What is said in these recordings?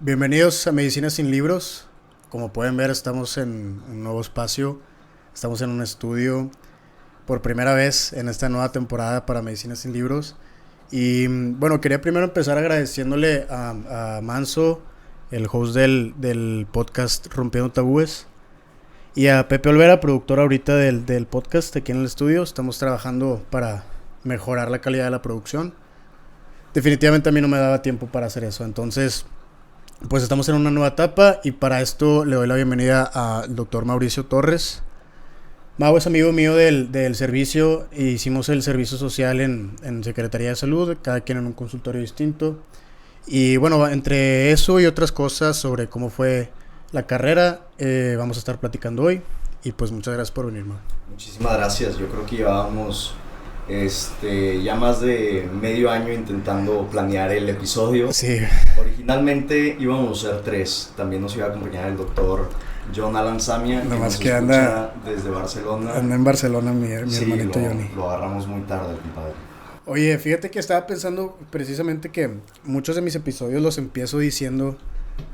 Bienvenidos a Medicina sin Libros. Como pueden ver, estamos en un nuevo espacio. Estamos en un estudio por primera vez en esta nueva temporada para Medicina sin Libros. Y bueno, quería primero empezar agradeciéndole a Manso, el host del podcast Rompiendo Tabúes, y a Pepe Olvera, productor ahorita del podcast aquí en el estudio. Estamos trabajando para mejorar la calidad de la producción. Definitivamente a mí no me daba tiempo para hacer eso, entonces pues estamos en una nueva etapa y para esto le doy la bienvenida al doctor Mauricio Torres. Mau es amigo mío del servicio. Hicimos el servicio social en Secretaría de Salud, cada quien en un consultorio distinto. Y bueno, entre eso y otras cosas sobre cómo fue la carrera, vamos a estar platicando hoy. Y pues muchas gracias por venir, Mau. Muchísimas gracias. Yo creo que llevábamos ya más de medio año intentando planear el episodio. Sí. Originalmente íbamos a ser 3. También nos iba a acompañar el doctor John Alan Samia, Nada más nos que escucha anda desde Barcelona. Anda en Barcelona mi Sí, hermanito Johnny. lo agarramos muy tarde, compadre. Oye, fíjate que estaba pensando precisamente que muchos de mis episodios los empiezo diciendo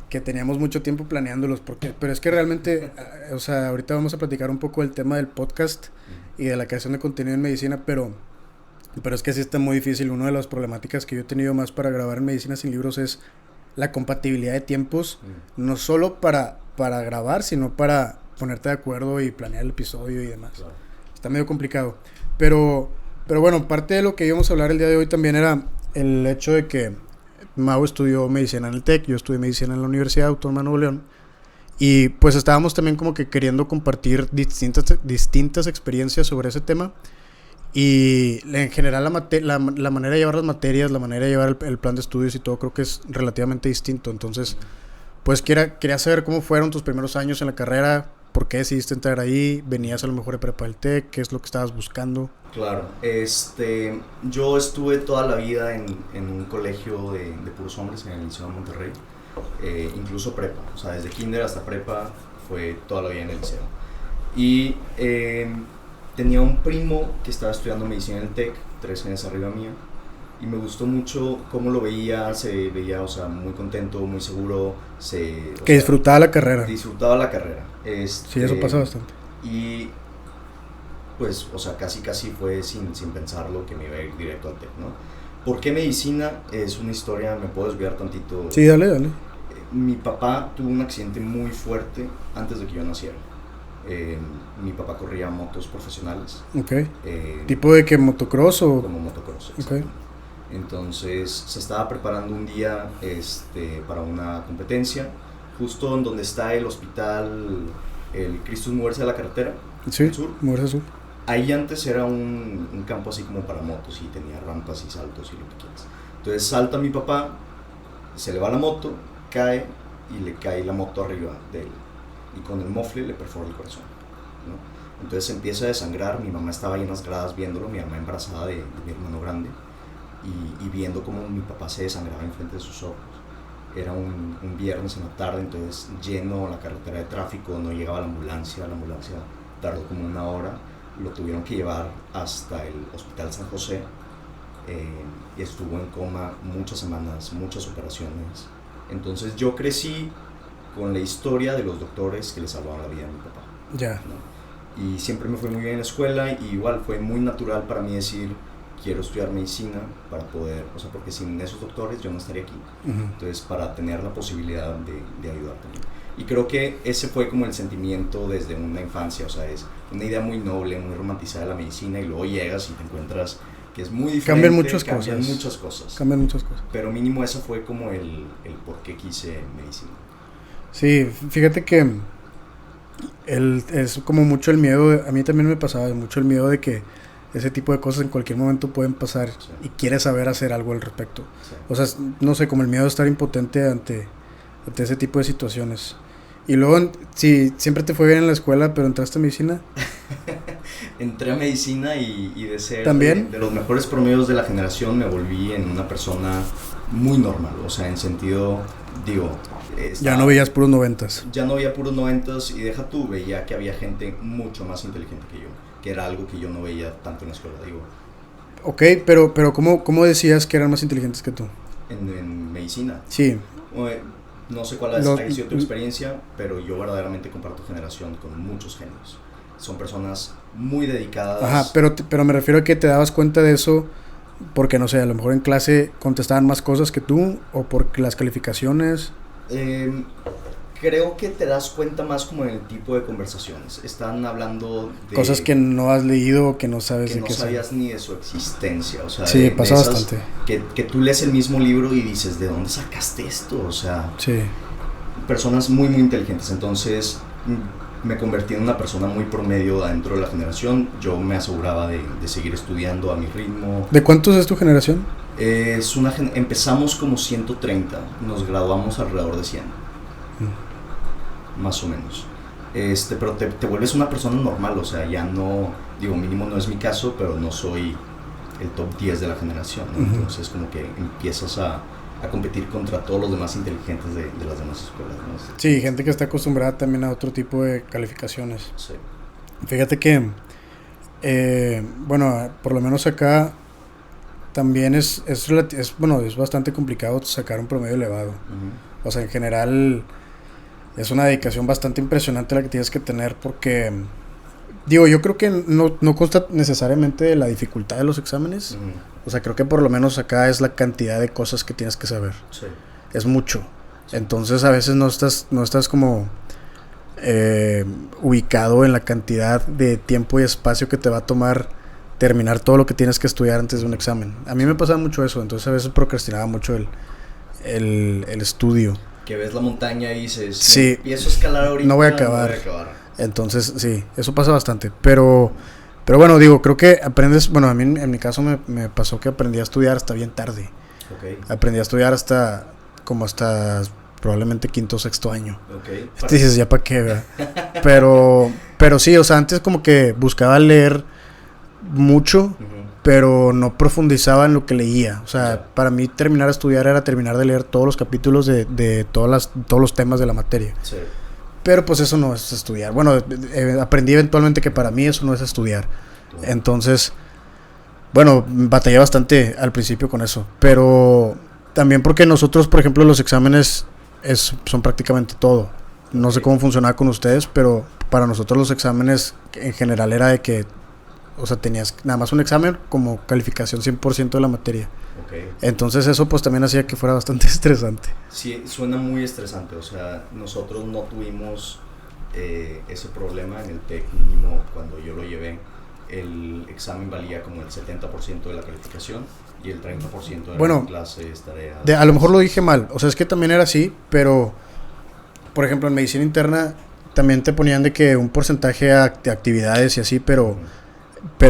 que teníamos mucho tiempo planeándolos, pero es que realmente, o sea, ahorita vamos a platicar un poco del tema del podcast y de la creación de contenido en medicina, pero es que sí está muy difícil. Una de las problemáticas que yo he tenido más para grabar en Medicina sin Libros es la compatibilidad de tiempos, no solo para grabar, sino para ponerte de acuerdo y planear el episodio y demás. Claro. Está medio complicado, pero bueno, parte de lo que íbamos a hablar el día de hoy también era el hecho de que Mau estudió medicina en el TEC, yo estudié medicina en la Universidad Autónoma de Nuevo León, y pues estábamos también como que queriendo compartir distintas experiencias sobre ese tema. Y en general la manera de llevar las materias, la manera de llevar el plan de estudios y todo creo que es relativamente distinto. Entonces, pues quería saber cómo fueron tus primeros años en la carrera, por qué decidiste entrar ahí, venías a lo mejor de prepa del TEC, qué es lo que estabas buscando. Claro, yo estuve toda la vida en un colegio de puros hombres en el Liceo de Monterrey, incluso prepa, o sea, desde kinder hasta prepa fue toda la vida en el liceo. Y tenía un primo que estaba estudiando medicina en el TEC, 3 años arriba mía, y me gustó mucho cómo lo veía, se veía, o sea, muy contento, muy seguro, Disfrutaba la carrera. Disfrutaba la carrera. Sí, eso pasa bastante. Y pues, o sea, casi fue sin pensarlo que me iba a ir directo al TEC, ¿no? ¿Por qué medicina? Es una historia, me puedo desviar tantito. Sí, dale. Mi papá tuvo un accidente muy fuerte antes de que yo naciera. Mi papá corría motos profesionales. Ok. ¿Tipo de que motocross o...? Como motocross. Ok. Entonces se estaba preparando un día para una competencia, justo en donde está el hospital, el Cristus Mujerza de la Carretera, Sí, al sur. Mujerza Sur. Ahí antes era un campo así como para motos y tenía rampas y saltos y lo que quieras. Entonces salta mi papá, se le va la moto, cae y le cae la moto arriba de él. Y con el mofle le perfora el corazón, ¿no? Entonces empieza a desangrar. Mi mamá estaba ahí en las gradas viéndolo, mi mamá embarazada de mi hermano grande, y viendo cómo mi papá se desangraba enfrente de sus ojos. Era un viernes en la tarde, entonces lleno la carretera de tráfico, no llegaba la ambulancia tardó como 1 hora, lo tuvieron que llevar hasta el Hospital San José, y estuvo en coma muchas semanas, muchas operaciones. Entonces yo crecí con la historia de los doctores que le salvaban la vida a mi papá. Ya. ¿No? Y siempre me fue muy bien en la escuela, y igual fue muy natural para mí decir, quiero estudiar medicina para poder, o sea, porque sin esos doctores yo no estaría aquí. Entonces, para tener la posibilidad de ayudar también. Y creo que ese fue como el sentimiento desde una infancia, o sea, es una idea muy noble, muy romantizada de la medicina, y luego llegas y te encuentras que es muy diferente. Cambian muchas cosas. Pero mínimo ese fue como el por qué quise medicina. Sí, fíjate que es como mucho el miedo, a mí también me pasaba mucho el miedo de que ese tipo de cosas en cualquier momento pueden pasar, sí, y quieres saber hacer algo al respecto. Sí. O sea, no sé, como el miedo de estar impotente ante ese tipo de situaciones. Y luego, sí, siempre te fue bien en la escuela, pero entraste a medicina. Entré a medicina y de ser ¿también? De los mejores promedios de la generación me volví en una persona muy normal, o sea, en sentido, digo... ya no veías puros 90s. Ya no veía puros 90s, y deja tú, veía que había gente mucho más inteligente que yo, que era algo que yo no veía tanto en la escuela, digo. Ok, pero ¿cómo decías que eran más inteligentes que tú? En medicina. Sí. No sé cuál ha sido tu experiencia, pero yo verdaderamente comparto generación con muchos genios. Son personas muy dedicadas. Ajá, pero me refiero a que te dabas cuenta de eso porque, no sé, a lo mejor en clase contestaban más cosas que tú, o por las calificaciones. Creo que te das cuenta más como en el tipo de conversaciones. Están hablando de cosas que no has leído o que no sabes que de no qué sabías ni de su existencia. O sea, sí, pasa esas bastante. Que tú lees el mismo libro y dices, ¿de dónde sacaste esto? O sea, sí. Personas muy, muy inteligentes. Entonces, me convertí en una persona muy promedio dentro de la generación. Yo me aseguraba de seguir estudiando a mi ritmo. ¿De cuántos es tu generación? Empezamos como 130, nos graduamos alrededor de 100. Más o menos. Pero te vuelves una persona normal, o sea, ya no, digo, mínimo no es mi caso, pero no soy el top 10 de la generación, ¿no? Entonces como que empiezas a competir contra todos los demás inteligentes de las demás escuelas, ¿no? Sí, gente que está acostumbrada también a otro tipo de calificaciones. Sí. Fíjate que, bueno, por lo menos acá también es bastante complicado sacar un promedio elevado. O sea, en general es una dedicación bastante impresionante la que tienes que tener porque, digo, yo creo que no consta necesariamente de la dificultad de los exámenes. O sea, creo que por lo menos acá es la cantidad de cosas que tienes que saber. Sí. Es mucho. Sí. Entonces a veces no estás como ubicado en la cantidad de tiempo y espacio que te va a tomar terminar todo lo que tienes que estudiar antes de un examen. A mí me pasaba mucho eso, entonces a veces procrastinaba mucho el estudio. Que ves la montaña y dices, sí, empiezo a escalar ahorita, no voy a acabar. Entonces, sí, eso pasa bastante. Pero bueno, digo, creo que aprendes, bueno, a mí en mi caso me pasó que aprendí a estudiar hasta bien tarde. Okay. Aprendí a estudiar hasta probablemente quinto o sexto año. Okay. Dices, ya para qué, ¿verdad? pero sí, o sea, antes como que buscaba leer mucho, pero no profundizaba en lo que leía. O sea, para mí terminar de estudiar era terminar de leer todos los capítulos de todos los temas de la materia. Sí. Pero pues eso no es estudiar. Bueno, aprendí eventualmente que para mí eso no es estudiar. Entonces, bueno, batallé bastante al principio con eso. Pero también porque nosotros, por ejemplo, los exámenes son prácticamente todo. No sé cómo funcionaba con ustedes, pero para nosotros los exámenes en general era de que, o sea, tenías nada más un examen como calificación 100% de la materia. Okay. Entonces eso pues también hacía que fuera bastante estresante. Sí, suena muy estresante. O sea, nosotros no tuvimos ese problema en el TEC mínimo cuando yo lo llevé. El examen valía como el 70% de la calificación y el 30% de las clases, tareas. A lo mejor lo dije mal. O sea, es que también era así, pero por ejemplo en medicina interna también te ponían de que un porcentaje de actividades y así, pero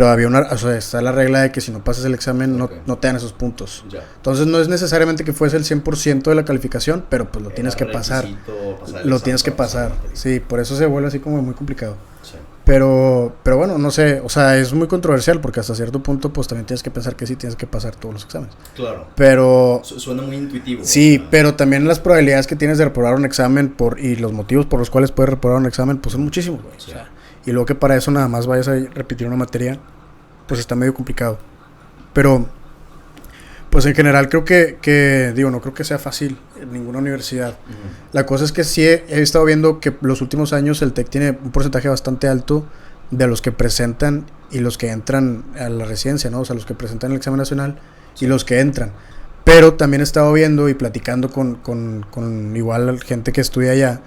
había o sea, está la regla de que si no pasas el examen no te dan esos puntos. Ya. Entonces no es necesariamente que fuese el 100% de la calificación, pero pues lo tienes que pasar. Lo tienes que pasar. Sí, por eso se vuelve así como muy complicado. Sí. Pero bueno, no sé, o sea, es muy controversial porque hasta cierto punto pues también tienes que pensar que sí tienes que pasar todos los exámenes. Claro. Pero suena muy intuitivo. Sí, ¿no? Pero también las probabilidades que tienes de reprobar un examen y los motivos por los cuales puedes reprobar un examen pues son muchísimos, güey. Sí. O sea, y luego que para eso nada más vayas a repetir una materia, pues está medio complicado. Pero pues en general creo que digo, no creo que sea fácil en ninguna universidad. La cosa es que sí he estado viendo que los últimos años el TEC tiene un porcentaje bastante alto de los que presentan y los que entran a la residencia, ¿no? O sea, los que presentan el examen nacional y los que entran. Pero también he estado viendo y platicando con igual gente que estudia allá,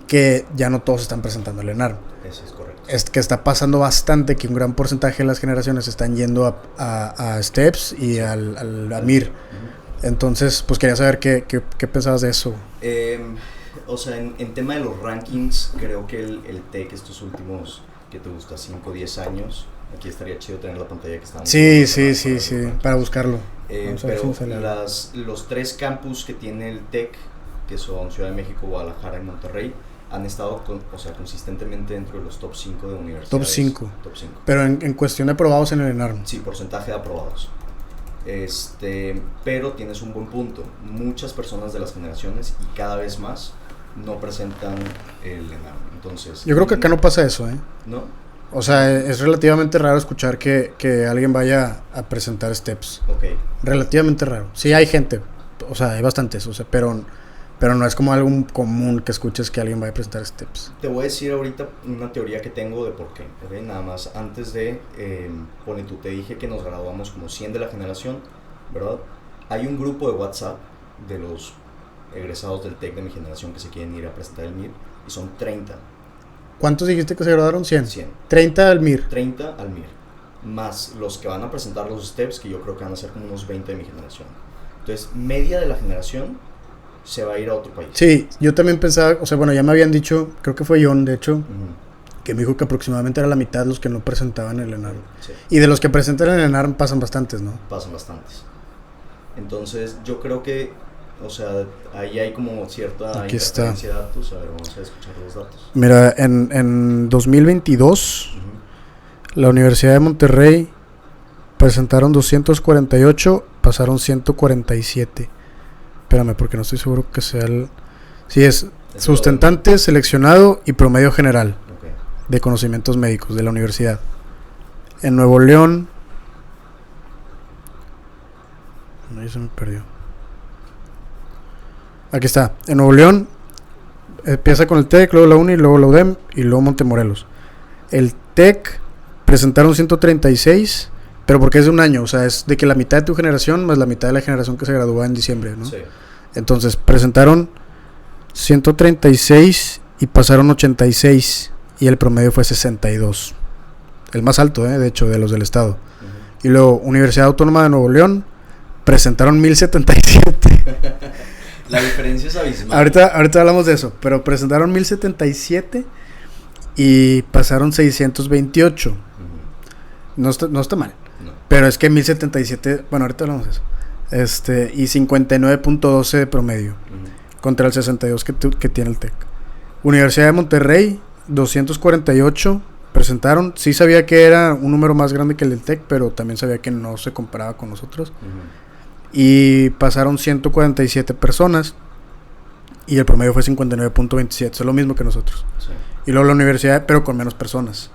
que ya no todos están presentando el ENARM. Eso es correcto. Es que está pasando bastante que un gran porcentaje de las generaciones están yendo a STEPS y al AMIR. Entonces, pues quería saber qué pensabas de eso. O sea, en tema de los rankings, creo que el TEC estos últimos, ¿qué te gusta? 5 o 10 años. Aquí estaría chido tener la pantalla que estamos. Sí, para buscarlo. Pero los 3 campus que tiene el TEC, que son Ciudad de México, Guadalajara y Monterrey, han estado consistentemente dentro de los top 5 de universidades. Top 5. Pero en cuestión de aprobados en el ENARM. Sí, porcentaje de aprobados. Pero tienes un buen punto. Muchas personas de las generaciones y cada vez más no presentan el ENARM. Entonces, yo creo que acá no pasa eso, ¿eh? ¿No? O sea, es relativamente raro escuchar que alguien vaya a presentar STEPS. Okay. Relativamente raro. Sí hay gente, o sea, hay bastantes, o sea, pero Pero no es como algo común que escuches que alguien vaya a presentar STEPS. Te voy a decir ahorita una teoría que tengo de por qué, ¿ok? Nada más, antes de, pone tú, te dije que nos graduamos como 100 de la generación, ¿verdad? Hay un grupo de WhatsApp de los egresados del TEC de mi generación que se quieren ir a presentar el MIR, y son 30. ¿Cuántos dijiste que se graduaron? 100. 100. 30 al MIR. 30 al MIR, más los que van a presentar los STEPS, que yo creo que van a ser como unos 20 de mi generación. Entonces, media de la generación se va a ir a otro país. Sí, yo también pensaba, o sea, bueno, ya me habían dicho, creo que fue John, de hecho, que me dijo que aproximadamente era la mitad los que no presentaban el ENARM. Sí. Y de los que presentan el ENARM pasan bastantes, ¿no? Pasan bastantes. Entonces, yo creo que, o sea, ahí hay como cierta Aquí interferencia de datos. A ver, vamos a escuchar los datos. Mira, en 2022, la Universidad de Monterrey presentaron 248, pasaron 147. Espérame, porque no estoy seguro que sea el... Sí, es sustentante, seleccionado y promedio general de conocimientos médicos de la universidad. En Nuevo León... Ahí se me perdió. Aquí está. En Nuevo León empieza con el TEC, luego la UNI, luego la UDEM y luego Montemorelos. El TEC presentaron 136, pero porque es de un año, o sea, es de que la mitad de tu generación más la mitad de la generación que se gradúa en diciembre, ¿no? Sí. Entonces, presentaron 136 y pasaron 86 y el promedio fue 62. El más alto, de hecho, de los del estado. Y luego, Universidad Autónoma de Nuevo León presentaron 1077. La diferencia es abismal. Ahorita hablamos de eso, pero presentaron 1077 y pasaron 628. No está mal. No. Pero es que 1077, bueno, ahorita hablamos de eso. Y 59.12 de promedio contra el 62 que tiene el TEC. Universidad de Monterrey 248 presentaron. Sí sabía que era un número más grande que el del TEC, pero también sabía que no se comparaba con nosotros. Y pasaron 147 personas y el promedio fue 59.27, es lo mismo que nosotros. Sí. Y luego la universidad, pero con menos personas.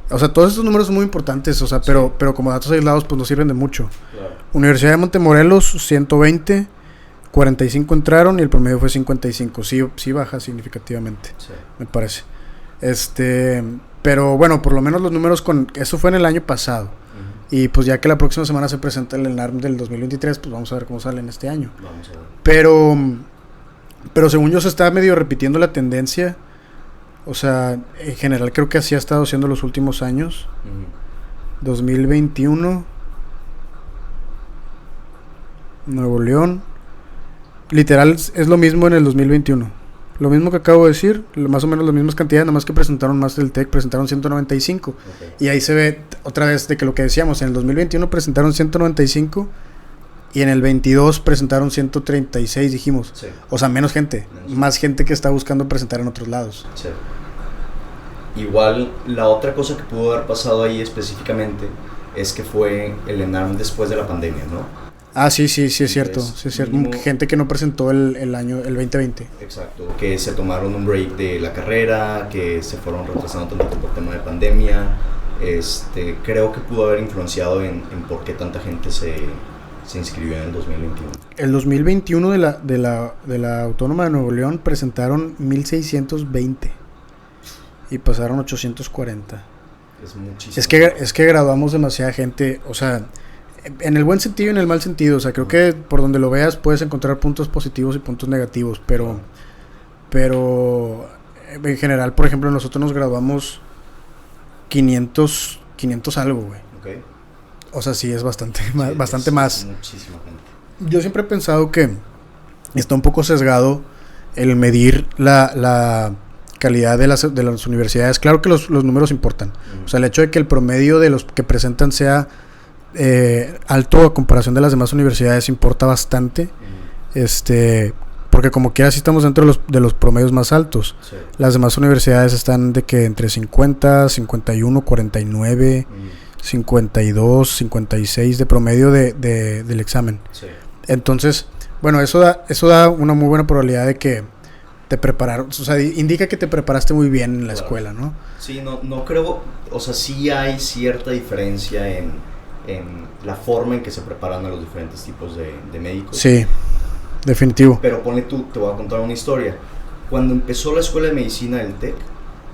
O sea, todos estos números son muy importantes, o sea, sí. pero como datos aislados pues no sirven de mucho. Claro. Universidad de Montemorelos 120, 45 entraron y el promedio fue 55. Sí baja significativamente, sí. Me parece. Pero bueno, por lo menos los números eso fue en el año pasado. Y pues ya que la próxima semana se presenta el ENARM del 2023, pues vamos a ver cómo sale en este año. Vamos a ver. Pero según yo se está medio repitiendo la tendencia. O sea, en general creo que así ha estado siendo los últimos años. 2021, Nuevo León. Literal es lo mismo en el 2021. Lo mismo que acabo de decir, más o menos las mismas cantidades, nada más que presentaron más del TEC, presentaron 195. Okay. Y ahí se ve otra vez de que lo que decíamos, en el 2021 presentaron 195 y en el 22 presentaron 136, dijimos. Sí. O sea, menos gente, más gente que está buscando presentar en otros lados. Sí. Igual, la otra cosa que pudo haber pasado ahí específicamente es que fue el ENARM después de la pandemia, ¿no? Ah, sí, es cierto. Sí, es cierto. Mínimo, gente que no presentó el año, el 2020. Exacto, que se tomaron un break de la carrera, que se fueron retrasando tanto por tema de pandemia. Creo que pudo haber influenciado en por qué tanta gente se inscribió en el 2021. El 2021 de la Autónoma de Nuevo León presentaron 1620 y pasaron 840. Es muchísimo. Es que graduamos demasiada gente, o sea, en el buen sentido y en el mal sentido, o sea, creo que por donde lo veas puedes encontrar puntos positivos y puntos negativos, pero en general, por ejemplo, nosotros nos graduamos 500 algo, güey. Okay. O sea, sí es bastante más. Muchísima gente. Yo siempre he pensado que está un poco sesgado el medir la calidad de las universidades. Claro que los números importan. O sea, el hecho de que el promedio de los que presentan sea alto a comparación de las demás universidades importa bastante. Porque como quiera sí estamos dentro de los promedios más altos. Sí. Las demás universidades están de que entre 50, 51, 49, 52, 56 de promedio del examen. Sí. Entonces, bueno, eso da una muy buena probabilidad de que te prepararon, o sea, indica que te preparaste muy bien en la escuela, ¿no? Sí, no creo, o sea, sí hay cierta diferencia en la forma en que se preparan a los diferentes tipos de médicos. Sí. definitivo. Pero ponle tú, te voy a contar una historia. Cuando empezó la escuela de medicina del TEC,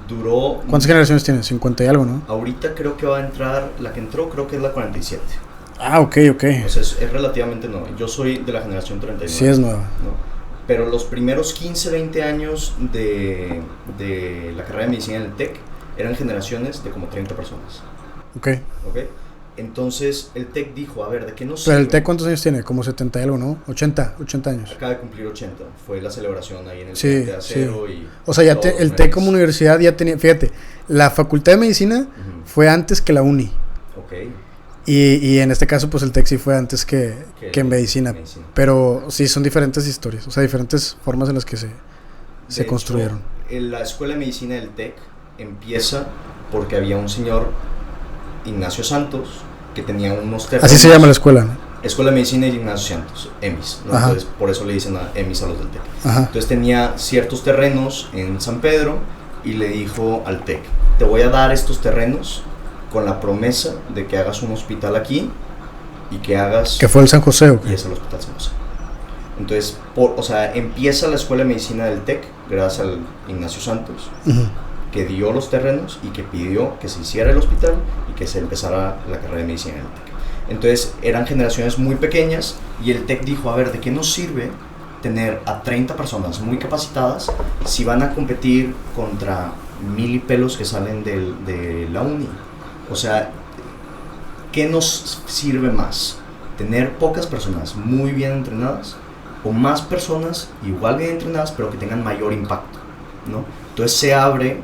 duró... ¿Cuántas generaciones tienes? 50 y algo, ¿no? Ahorita creo que va a entrar, la que entró creo que es la 47. Ah, ok. O sea, es relativamente nueva. Yo soy de la generación 39. Sí, es nueva. ¿no? Pero los primeros 15, 20 años de la carrera de medicina en el TEC eran generaciones de como 30 personas. Ok. Entonces el TEC dijo, a ver, ¿de qué nos Pero sirve? el TEC, ¿cuántos años tiene? Como 70 y algo, ¿no? 80 años. Acaba de cumplir 80. Fue la celebración ahí en el Sí, de acero sí. y... O sea, ya el TEC como universidad ya tenía... Fíjate, la facultad de medicina fue antes que la uni. Ok. Y en este caso, pues el TEC sí fue antes que en medicina. Pero sí, son diferentes historias. O sea, diferentes formas en las que se construyeron. La escuela de medicina del TEC empieza porque había un señor, Ignacio Santos, que tenía unos terrenos. Así se llama la escuela, ¿no? Escuela de Medicina de Ignacio Santos, EMIS, ¿no? Entonces por eso le dicen EMIS a los del TEC. Ajá. Entonces tenía ciertos terrenos en San Pedro y le dijo al TEC, te voy a dar estos terrenos con la promesa de que hagas un hospital aquí y que hagas... ¿Que fue el San José o qué? Y es el Hospital San José. Entonces, o sea, empieza la Escuela de Medicina del TEC gracias al Ignacio Santos, que dio los terrenos y que pidió que se hiciera el hospital y que se empezara la carrera de medicina en el TEC. Entonces eran generaciones muy pequeñas y el TEC dijo, a ver, ¿de qué nos sirve tener a 30 personas muy capacitadas si van a competir contra 1000 y pelos que salen de la uni? O sea, ¿qué nos sirve más? ¿Tener pocas personas muy bien entrenadas o más personas igual bien entrenadas pero que tengan mayor impacto, ¿no? Entonces se abre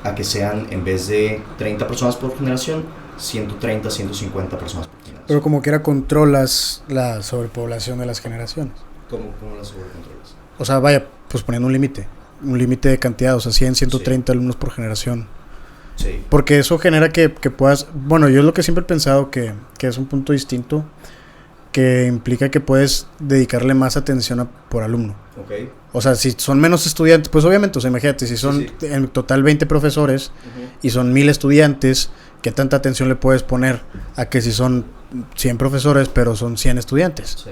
a que sean, en vez de 30 personas por generación, 130, 150 personas por generación. Pero como quiera controlas la sobrepoblación de las generaciones. ¿Cómo las sobrecontrolas? O sea, vaya, pues poniendo un límite de cantidad, o sea, 100, 130 alumnos por generación. Sí. Porque eso genera que puedas... Bueno, yo es lo que siempre he pensado que es un punto distinto, que implica que puedes dedicarle más atención por alumno. Okay. O sea, si son menos estudiantes, pues obviamente, o sea, imagínate, si son en total 20 profesores y son 1000 estudiantes, ¿qué tanta atención le puedes poner a que si son 100 profesores, pero son 100 estudiantes? Sí.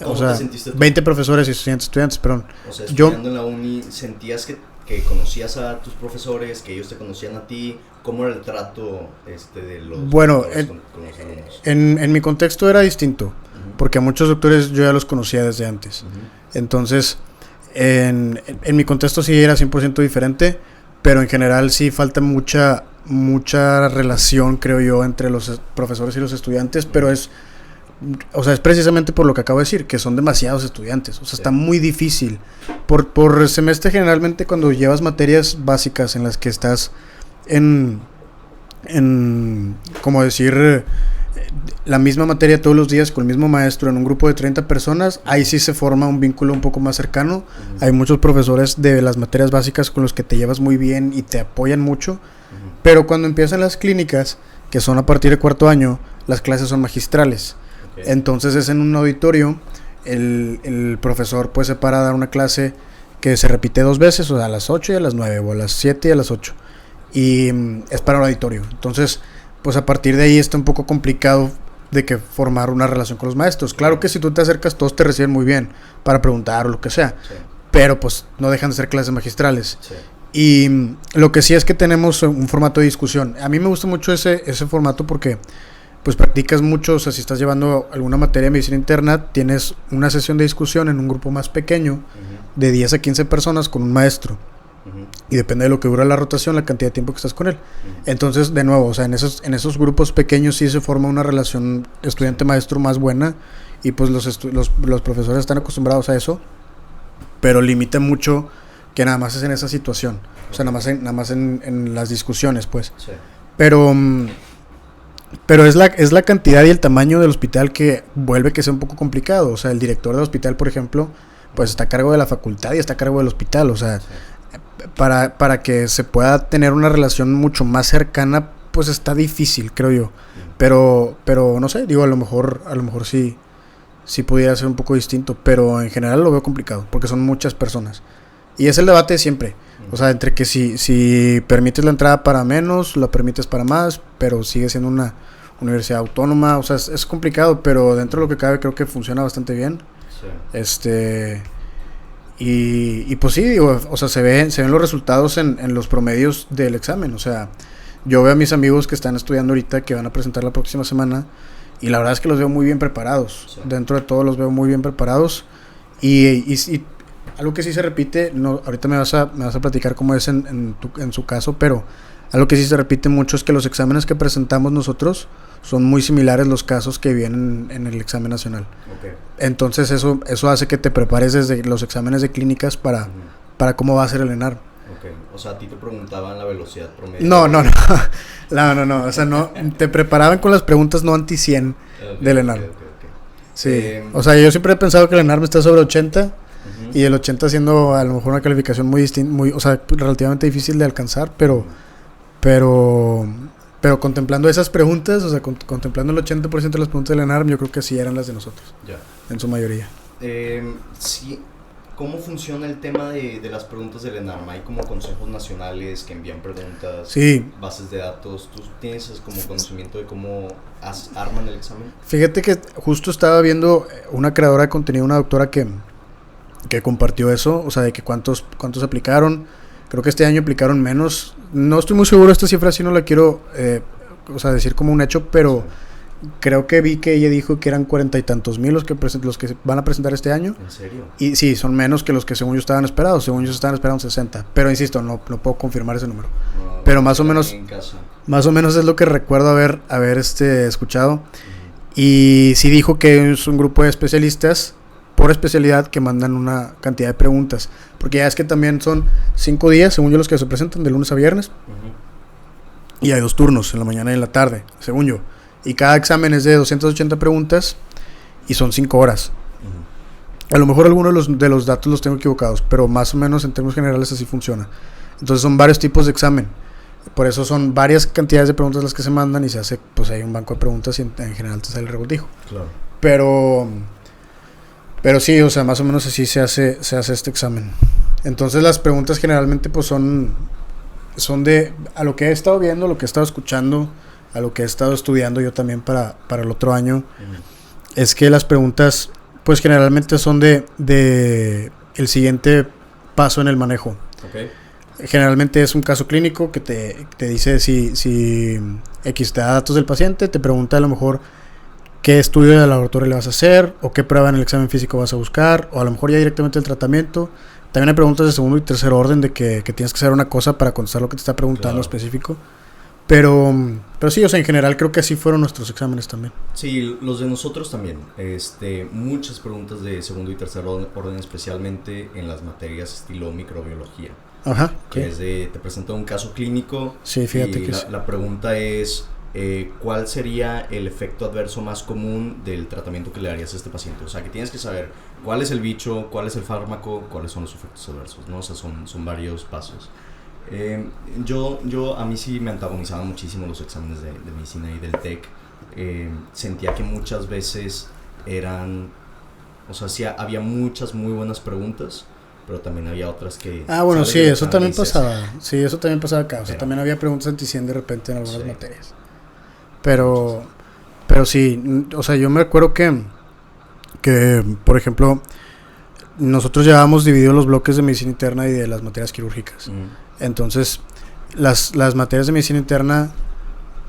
O sea, 20 profesores y 100 estudiantes, perdón. O sea, estudiando en la uni, ¿sentías que conocías a tus profesores, que ellos te conocían a ti? ¿Cómo era el trato de los doctores con los alumnos? En mi contexto era distinto, porque a muchos doctores yo ya los conocía desde antes. Entonces, en mi contexto sí era 100% diferente, pero en general sí falta mucha relación, creo yo, entre los profesores y los estudiantes, pero es precisamente por lo que acabo de decir, que son demasiados estudiantes, o sea, está muy difícil. Por semestre generalmente cuando llevas materias básicas en las que estás en como decir, la misma materia todos los días con el mismo maestro en un grupo de 30 personas, ahí sí se forma un vínculo un poco más cercano. Hay muchos profesores de las materias básicas con los que te llevas muy bien y te apoyan mucho, pero cuando empiezan las clínicas, que son a partir de cuarto año, las clases son magistrales. Entonces es en un auditorio, el profesor pues se para a dar una clase que se repite 2 veces, o sea, a las 8 y a las 9, o a las 7 y a las 8, y es para el auditorio. Entonces, pues a partir de ahí está un poco complicado de que formar una relación con los maestros. Claro que si tú te acercas, todos te reciben muy bien para preguntar o lo que sea, pero pues no dejan de ser clases magistrales. Y lo que sí es que tenemos un formato de discusión. A mí me gusta mucho ese formato porque pues practicas mucho. O sea, si estás llevando alguna materia de medicina interna, tienes una sesión de discusión en un grupo más pequeño de 10 a 15 personas con un maestro. Y depende de lo que dura la rotación, la cantidad de tiempo que estás con él. Entonces, de nuevo, o sea, en esos grupos pequeños sí se forma una relación estudiante-maestro más buena. Y pues los profesores están acostumbrados a eso, pero limita mucho que nada más es en esa situación. O sea, nada más en las discusiones, pues. Pero es la cantidad y el tamaño del hospital que vuelve que sea un poco complicado. O sea, el director del hospital, por ejemplo, pues está a cargo de la facultad y está a cargo del hospital. O sea, para que se pueda tener una relación mucho más cercana, pues está difícil, creo yo. Pero no sé, digo, a lo mejor sí pudiera ser un poco distinto, pero en general lo veo complicado, porque son muchas personas. Y es el debate de siempre. O sea, entre que si permites la entrada para menos, la permites para más, pero sigue siendo una universidad autónoma. O sea, es complicado, pero dentro de lo que cabe creo que funciona bastante bien. Sí. Y pues sí, digo, o sea, se ven los resultados en los promedios del examen. O sea, yo veo a mis amigos que están estudiando ahorita, que van a presentar la próxima semana, y la verdad es que los veo muy bien preparados. Sí. Dentro de todo los veo muy bien preparados. Y algo que sí se repite, no, ahorita me vas a platicar cómo es en su caso, pero algo que sí se repite mucho es que los exámenes que presentamos nosotros son muy similares los casos que vienen en el examen nacional. Okay. Entonces eso hace que te prepares desde los exámenes de clínicas para cómo va a ser el ENARM. Okay. O sea, a ti te preguntaban la velocidad promedio. No. O sea, no, te preparaban con las preguntas no anti-100 del ENARM. Okay. Sí, o sea, yo siempre he pensado que el ENARM está sobre 80 y el 80 siendo a lo mejor una calificación muy distinta, o sea, relativamente difícil de alcanzar, pero contemplando esas preguntas, o sea, contemplando el 80% de las preguntas del ENARM, yo creo que sí eran las de nosotros. Ya. En su mayoría. Sí. ¿Cómo funciona el tema de las preguntas del ENARM? ¿Hay como consejos nacionales que envían preguntas, sí, bases de datos? ¿Tú tienes como conocimiento de cómo arman el examen? Fíjate que justo estaba viendo una creadora de contenido, una doctora que compartió eso, o sea, de que cuántos aplicaron. Creo que este año aplicaron menos. No estoy muy seguro de esta cifra, si no la quiero decir como un hecho, pero creo que vi que ella dijo que eran 40 y tantos mil los que van a presentar este año. ¿En serio? Y sí, son menos que los que según yo estaban esperados. Según yo estaban esperando 60. Pero insisto, no puedo confirmar ese número. No, pero más o menos es lo que recuerdo haber escuchado. Y sí dijo que es un grupo de especialistas por especialidad que mandan una cantidad de preguntas. Porque ya es que también son 5 días, según yo, los que se presentan de lunes a viernes. Y hay 2 turnos, en la mañana y en la tarde, según yo. Y cada examen es de 280 preguntas y son 5 horas. A lo mejor algunos de los datos los tengo equivocados, pero más o menos en términos generales así funciona. Entonces son varios tipos de examen. Por eso son varias cantidades de preguntas las que se mandan y se hace, pues hay un banco de preguntas y en general te sale el revoltijo. Claro. Pero sí, o sea, más o menos así se hace este examen. Entonces las preguntas generalmente pues son de a lo que he estado viendo, lo que he estado escuchando, a lo que he estado estudiando yo también para el otro año. Es que las preguntas pues generalmente son de el siguiente paso en el manejo. Okay. Generalmente es un caso clínico que te dice si X te da datos del paciente, te pregunta a lo mejor qué estudio de laboratorio le vas a hacer, o qué prueba en el examen físico vas a buscar, o a lo mejor ya directamente el tratamiento. También hay preguntas de segundo y tercer orden de que tienes que hacer una cosa para contestar lo que te está preguntando específico. Pero sí, o sea, en general creo que así fueron nuestros exámenes también. Sí, los de nosotros también. Muchas preguntas de segundo y tercer orden, especialmente en las materias estilo microbiología. Ajá. Que es te presenta un caso clínico. Sí, fíjate y que la pregunta es ¿cuál sería el efecto adverso más común del tratamiento que le darías a este paciente? O sea, que tienes que saber cuál es el bicho, cuál es el fármaco, cuáles son los efectos adversos, ¿no? O sea, son varios pasos. A mí sí me antagonizaban muchísimo los exámenes de medicina y del TEC. Sentía que muchas veces sí había muchas muy buenas preguntas, pero también había otras que... bueno, sí, eso también pasaba. Sí, eso también pasaba acá. O sea, también había preguntas anti-100 de repente en algunas materias. Pero sí, o sea, yo me acuerdo que por ejemplo, nosotros llevábamos divididos los bloques de medicina interna y de las materias quirúrgicas. Entonces, las materias de medicina interna,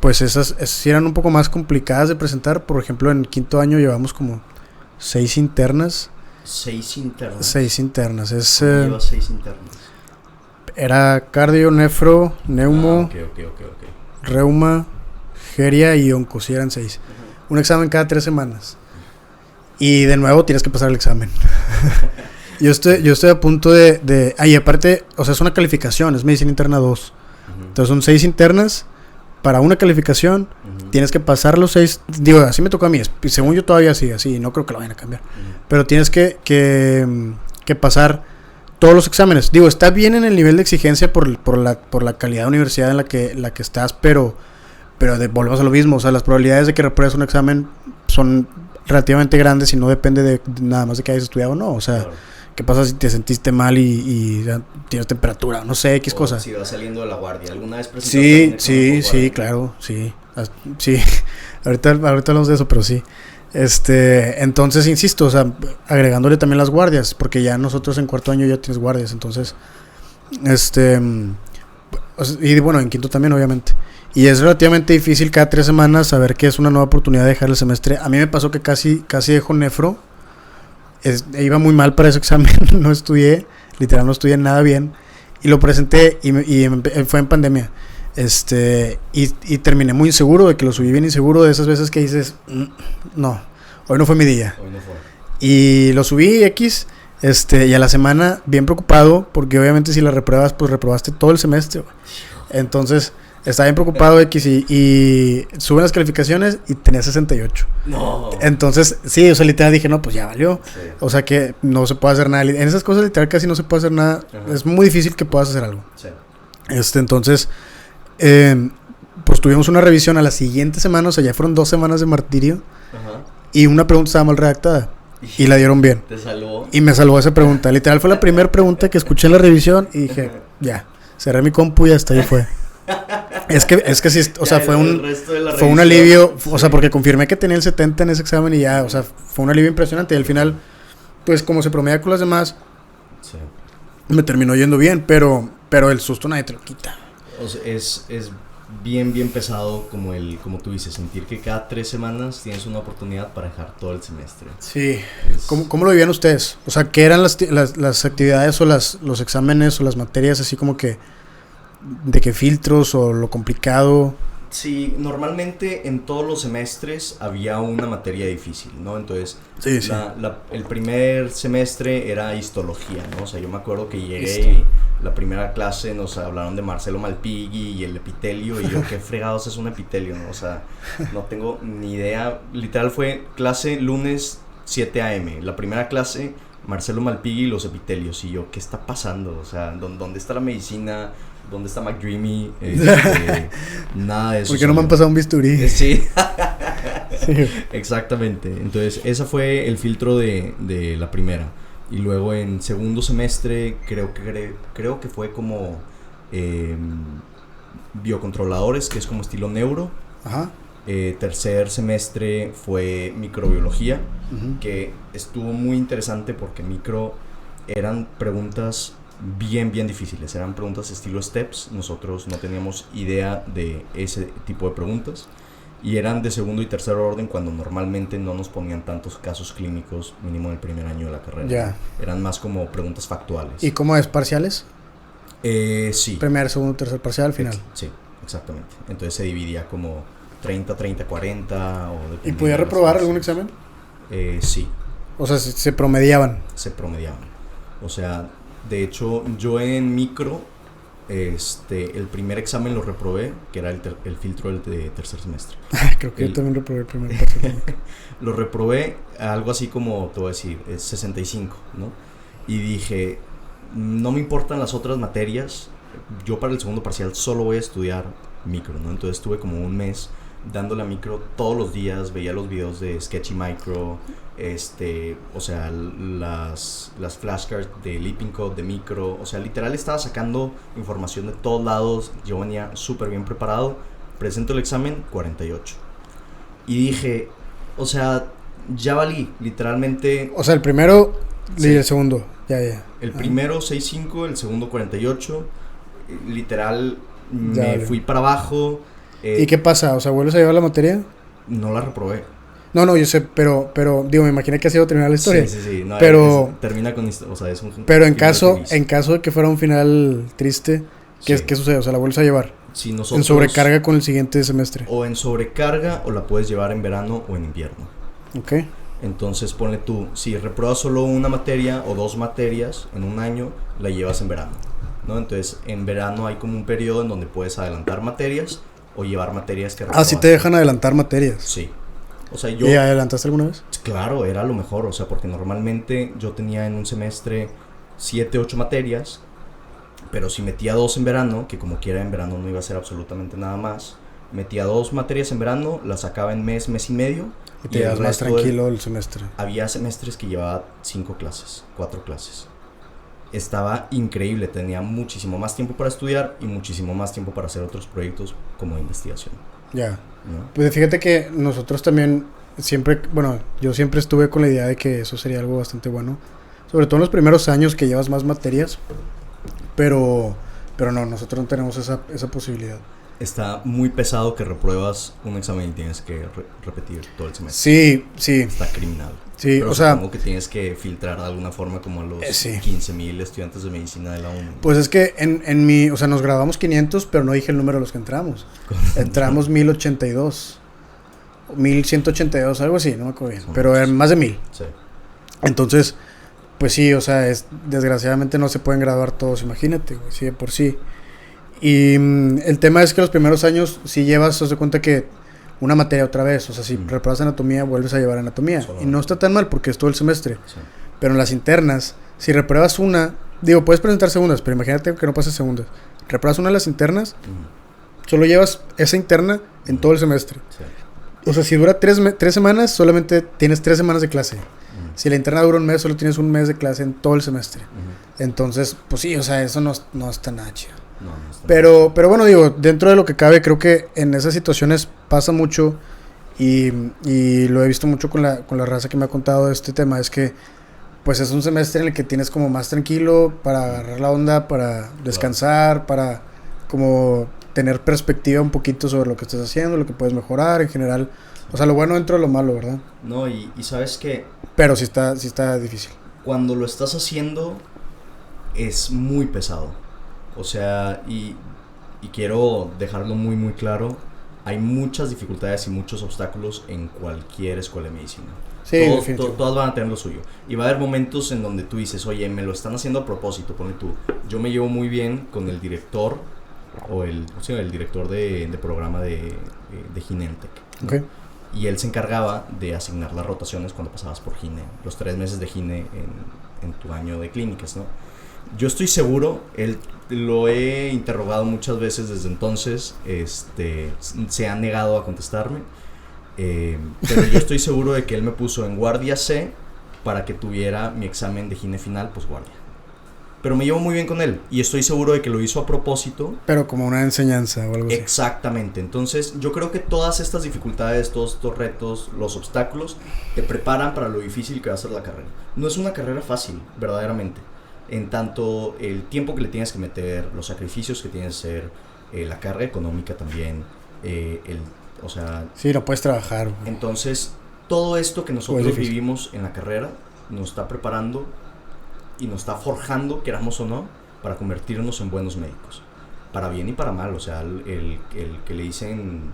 pues esas sí eran un poco más complicadas de presentar. Por ejemplo, en quinto año llevamos como 6 internas. 6 internas. 6 internas. Llevas 6 internas. Era cardio, nefro, neumo, Okay. reuma, geria y onco, sí eran 6. Un examen cada 3 semanas. Y de nuevo tienes que pasar el examen. Yo estoy a punto de... y aparte, o sea, es una calificación, es medicina interna 2. Entonces son 6 internas para una calificación. Tienes que pasar los 6. Digo, así me tocó a mí. Según yo todavía sigue así, no creo que lo vayan a cambiar. Pero tienes que pasar todos los exámenes. Digo, está bien en el nivel de exigencia por la calidad de universidad en la que estás, pero volvemos a lo mismo. O sea, las probabilidades de que repruebes un examen son relativamente grandes y no depende de nada más de que hayas estudiado o no. O sea, ¿qué pasa si te sentiste mal y tienes temperatura? No sé, X cosa. Si vas saliendo de la guardia. ¿Alguna vez presentaste Sí, claro, sí. Sí, ahorita hablamos de eso, pero sí. Entonces, insisto, o sea, agregándole también las guardias, porque ya nosotros en cuarto año ya tienes guardias, entonces, y bueno, en quinto también, obviamente. Y es relativamente difícil cada 3 semanas saber que es una nueva oportunidad de dejar el semestre. A mí me pasó que casi dejo nefro. Iba muy mal para ese examen, no estudié, literal no estudié nada bien. Y lo presenté fue en pandemia. Y terminé muy inseguro, de que lo subí bien inseguro, de esas veces que dices, no, hoy no fue mi día. Hoy no fue. Y lo subí X, y a la semana bien preocupado, porque obviamente si la repruebas, pues reprobaste todo el semestre. Entonces, estaba bien preocupado X y suben las calificaciones y tenía 68. No. Entonces, sí, o sea, literal dije, no, pues ya valió. Sí. O sea que no se puede hacer nada. En esas cosas literal casi no se puede hacer nada. Ajá. Es muy difícil que puedas hacer algo. Sí. Entonces, pues tuvimos una revisión a la siguiente semana, o sea, ya fueron 2 semanas de martirio. Ajá. Y una pregunta estaba mal redactada. Y la dieron bien. ¿Te salvó? Y me salvó esa pregunta. Literal fue la primera pregunta que escuché en la revisión y dije, ya, cerré mi compu y hasta ahí fue. Es que sí, o sea, fue un alivio, o sea, porque confirmé que tenía el 70 en ese examen y ya, o sea, fue un alivio impresionante. Y al final, pues como se promedia con las demás, sí, me terminó yendo bien, pero el susto nadie te lo quita. O sea, es bien pesado como tú dices, sentir que cada 3 semanas tienes una oportunidad para dejar todo el semestre. Sí. ¿Cómo lo vivían ustedes? O sea, ¿qué eran las actividades o los exámenes o las materias así como que de qué filtros o lo complicado? Sí, normalmente en todos los semestres había una materia difícil, ¿no? Entonces, sí. El primer semestre era histología, ¿no? O sea, yo me acuerdo que llegué y la primera clase nos hablaron de Marcelo Malpighi y el epitelio, y yo, ¿qué fregados es un epitelio, no? O sea, no tengo ni idea. Literal fue clase lunes 7 a.m. La primera clase, Marcelo Malpighi y los epitelios, y yo, ¿qué está pasando? O sea, ¿dónde está la medicina? ¿Dónde está McDreamy? Nada de eso. ¿Por qué no me han pasado un bisturí? Sí. Sí. Exactamente. Entonces, ese fue el filtro de la primera. Y luego en segundo semestre, creo que fue como biocontroladores, que es como estilo neuro. Ajá. Tercer semestre fue microbiología, Uh-huh. que estuvo muy interesante porque eran preguntas bien difíciles, eran preguntas estilo STEPS. Nosotros no teníamos idea de ese tipo de preguntas y eran de segundo y tercer orden, cuando normalmente no nos ponían tantos casos clínicos, mínimo en el primer año de la carrera. Ya. Eran más como preguntas factuales. ¿Y cómo es? ¿Parciales? Sí. Primer, segundo, tercer parcial, final. Sí, exactamente. Entonces se dividía como 30, 40 o... ¿Y podía reprobar algún examen? Sí. O sea, se promediaban. Se promediaban. O sea, de hecho, yo en micro, el primer examen lo reprobé, que era el filtro de tercer semestre. Creo que yo también reprobé el primer parcial. Lo reprobé algo así como, te voy a decir, es 65, ¿no? Y dije, no me importan las otras materias, yo para el segundo parcial solo voy a estudiar micro, ¿no? Entonces estuve como un mes dándole a micro todos los días, veía los videos de Sketchy Micro, o sea, las flashcards de Leaping Code, de micro, o sea, literal estaba sacando información de todos lados. Yo venía súper bien preparado, presento el examen, 48. Y dije, o sea, ya valí, literalmente. O sea, el primero y Sí. el segundo, ya. El primero 6.5, el segundo 48, literal Ya me valió. fui para abajo. ¿Y qué pasa? O sea, ¿vuelves a llevar la materia? No la reprobé. No, yo sé, pero digo, me imaginé que ha sido terminar la historia. Sí. No, Pero- termina con, o sea, es un... Pero en final caso feliz. de que fuera un final triste, ¿qué Sí. sucede? O sea, ¿la vuelves a llevar? Si nosotros, En sobrecarga con el siguiente semestre. O en sobrecarga, o la puedes llevar en verano o en invierno. Ok. Entonces ponle tú, si repruebas solo una materia o 2 materias en un año, la llevas en verano, ¿no? Entonces en verano hay como un periodo en donde puedes adelantar materias o llevar materias que Ah, reprobaste. sí te dejan adelantar materias. Sí. O sea, yo... ¿Y adelantaste alguna vez? Claro, era lo mejor, o sea, porque normalmente yo tenía en un semestre 7, 8 materias, pero si metía 2 en verano, que como quiera en verano no iba a ser absolutamente nada más, metía 2 materias en verano, las sacaba en mes y medio. Y te el llevas más resto tranquilo el semestre. Había semestres que llevaba 5 clases, 4 clases. Estaba increíble, tenía muchísimo más tiempo para estudiar y muchísimo más tiempo para hacer otros proyectos como de investigación, Ya. ¿no? Pues fíjate que nosotros también, siempre, bueno, yo siempre estuve con la idea de que eso sería algo bastante bueno. Sobre todo en los primeros años que llevas más materias. Pero no, nosotros no tenemos esa posibilidad. Está muy pesado que repruebas un examen y tienes que repetir todo el semestre. Sí, sí. Está criminal. Sí, pero o sea, supongo que tienes que filtrar de alguna forma como a los sí. 15,000 estudiantes de medicina de la UNI. Pues es que en mi, o sea, nos graduamos 500, pero no dije el número de los que entramos. Entramos 1082, 1182, algo así, no me acuerdo bien, pero eran más de 1000. Sí. Entonces, pues sí, o sea, desgraciadamente no se pueden graduar todos, imagínate, güey, sí, de por sí. Y el tema es que los primeros años, si llevas, haz de cuenta que una materia otra vez, o sea, si repruebas anatomía, vuelves a llevar anatomía. Y no está tan mal porque es todo el semestre. Sí. Pero en las internas, si repruebas una, digo, puedes presentar segundas, pero imagínate que no pases segundas. Repruebas una de las internas, solo llevas esa interna en todo el semestre. Sí. O sea, si dura 3 semanas, solamente tienes 3 semanas de clase. Si la interna dura un mes, solo tienes un mes de clase en todo el semestre. Entonces, pues sí, o sea, eso no está nada chido. No pero bueno, digo, dentro de lo que cabe, creo que en esas situaciones pasa mucho y lo he visto mucho con la raza que me ha contado de este tema, es que pues es un semestre en el que tienes como más tranquilo para agarrar la onda, para descansar, para como tener perspectiva un poquito sobre lo que estás haciendo, lo que puedes mejorar en general. O sea, lo bueno dentro de lo malo, ¿verdad? No, y sabes que... Pero sí está difícil. Cuando lo estás haciendo es muy pesado. O sea, y quiero dejarlo muy muy claro, hay muchas dificultades y muchos obstáculos en cualquier escuela de medicina. Sí, todas van a tener lo suyo. Y va a haber momentos en donde tú dices, oye, me lo están haciendo a propósito, ponle tú. Yo me llevo muy bien con el director, o el director de programa de Ginentec, ¿no? Okay. Y él se encargaba de asignar las rotaciones cuando pasabas por Gine, los 3 meses de Gine en tu año de clínicas, ¿no? Yo estoy seguro, él lo he interrogado muchas veces desde entonces, se ha negado a contestarme, pero yo estoy seguro de que él me puso en guardia C para que tuviera mi examen de Gine final posguardia. Pero me llevo muy bien con él y estoy seguro de que lo hizo a propósito. Pero como una enseñanza o algo así. Exactamente. Entonces yo creo que todas estas dificultades, todos estos retos, los obstáculos, te preparan para lo difícil que va a ser la carrera. No es una carrera fácil, verdaderamente. En tanto el tiempo que le tienes que meter, los sacrificios que tienes que hacer, la carga económica también, o sea... Sí, no puedes trabajar. Entonces todo esto que nosotros vivimos en la carrera nos está preparando y nos está forjando, queramos o no, para convertirnos en buenos médicos, para bien y para mal. O sea, el que le dicen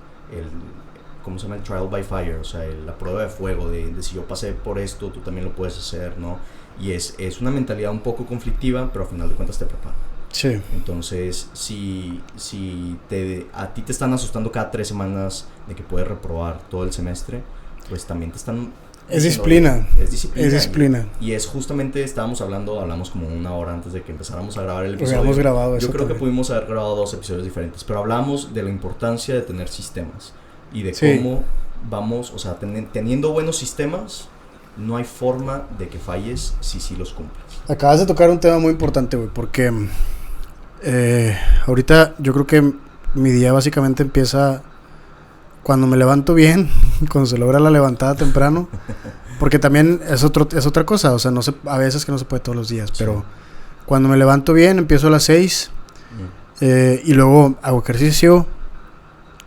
¿cómo se llama? El trial by fire, o sea, la prueba de fuego, de si yo pasé por esto, tú también lo puedes hacer, ¿no? Y es una mentalidad un poco conflictiva, pero al final de cuentas te prepara. Sí. Entonces, si a ti te están asustando cada 3 semanas de que puedes reprobar todo el semestre, pues también te están... Es disciplina. Es disciplina. Es disciplina. Y es justamente, hablamos como 1 hora antes de que empezáramos a grabar el episodio. Habíamos grabado eso. Yo creo que pudimos haber grabado 2 episodios diferentes, pero hablamos de la importancia de tener sistemas y de cómo vamos, o sea, teniendo buenos sistemas, no hay forma de que falles si los cumples. Acabas de tocar un tema muy importante, güey, porque ahorita yo creo que mi día básicamente empieza cuando me levanto bien, cuando se logra la levantada temprano, porque también es otra cosa, o sea, no a veces que no se puede todos los días, pero cuando me levanto bien, empiezo a las 6 y luego hago ejercicio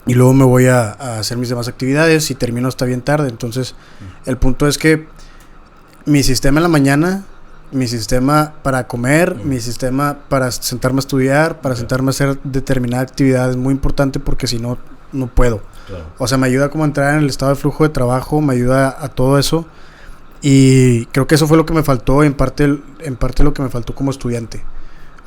y luego me voy a hacer mis demás actividades y termino hasta bien tarde. Entonces el punto es que mi sistema en la mañana, mi sistema para comer, mi sistema para sentarme a estudiar, para sentarme a hacer determinada actividad es muy importante, porque si no, no puedo. Claro. O sea, me ayuda como a entrar en el estado de flujo de trabajo, me ayuda a todo eso, y creo que eso fue lo que me faltó, en parte lo que me faltó como estudiante.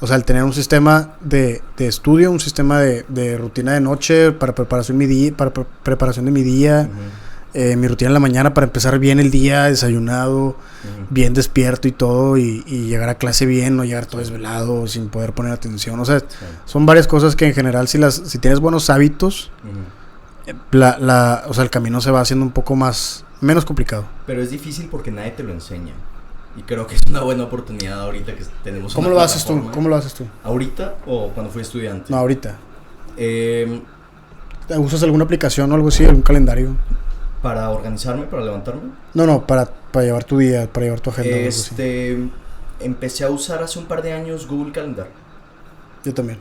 O sea, el tener un sistema de estudio, un sistema de rutina de noche para preparación de mi día, mi rutina en la mañana para empezar bien el día, desayunado, bien despierto y todo, y llegar a clase bien, no llegar todo desvelado, sin poder poner atención. O sea, son varias cosas que en general, si tienes buenos hábitos, o sea, el camino se va haciendo un poco menos complicado. Pero es difícil porque nadie te lo enseña. Y creo que es una buena oportunidad ahorita que tenemos. ¿Cómo lo haces tú? ¿Ahorita o cuando fui estudiante? No, ahorita. ¿Usas alguna aplicación o algo así, algún calendario? Para organizarme, para levantarme. No, para llevar tu día, para llevar tu agenda. Empecé a usar hace un par de años Google Calendar. Yo también.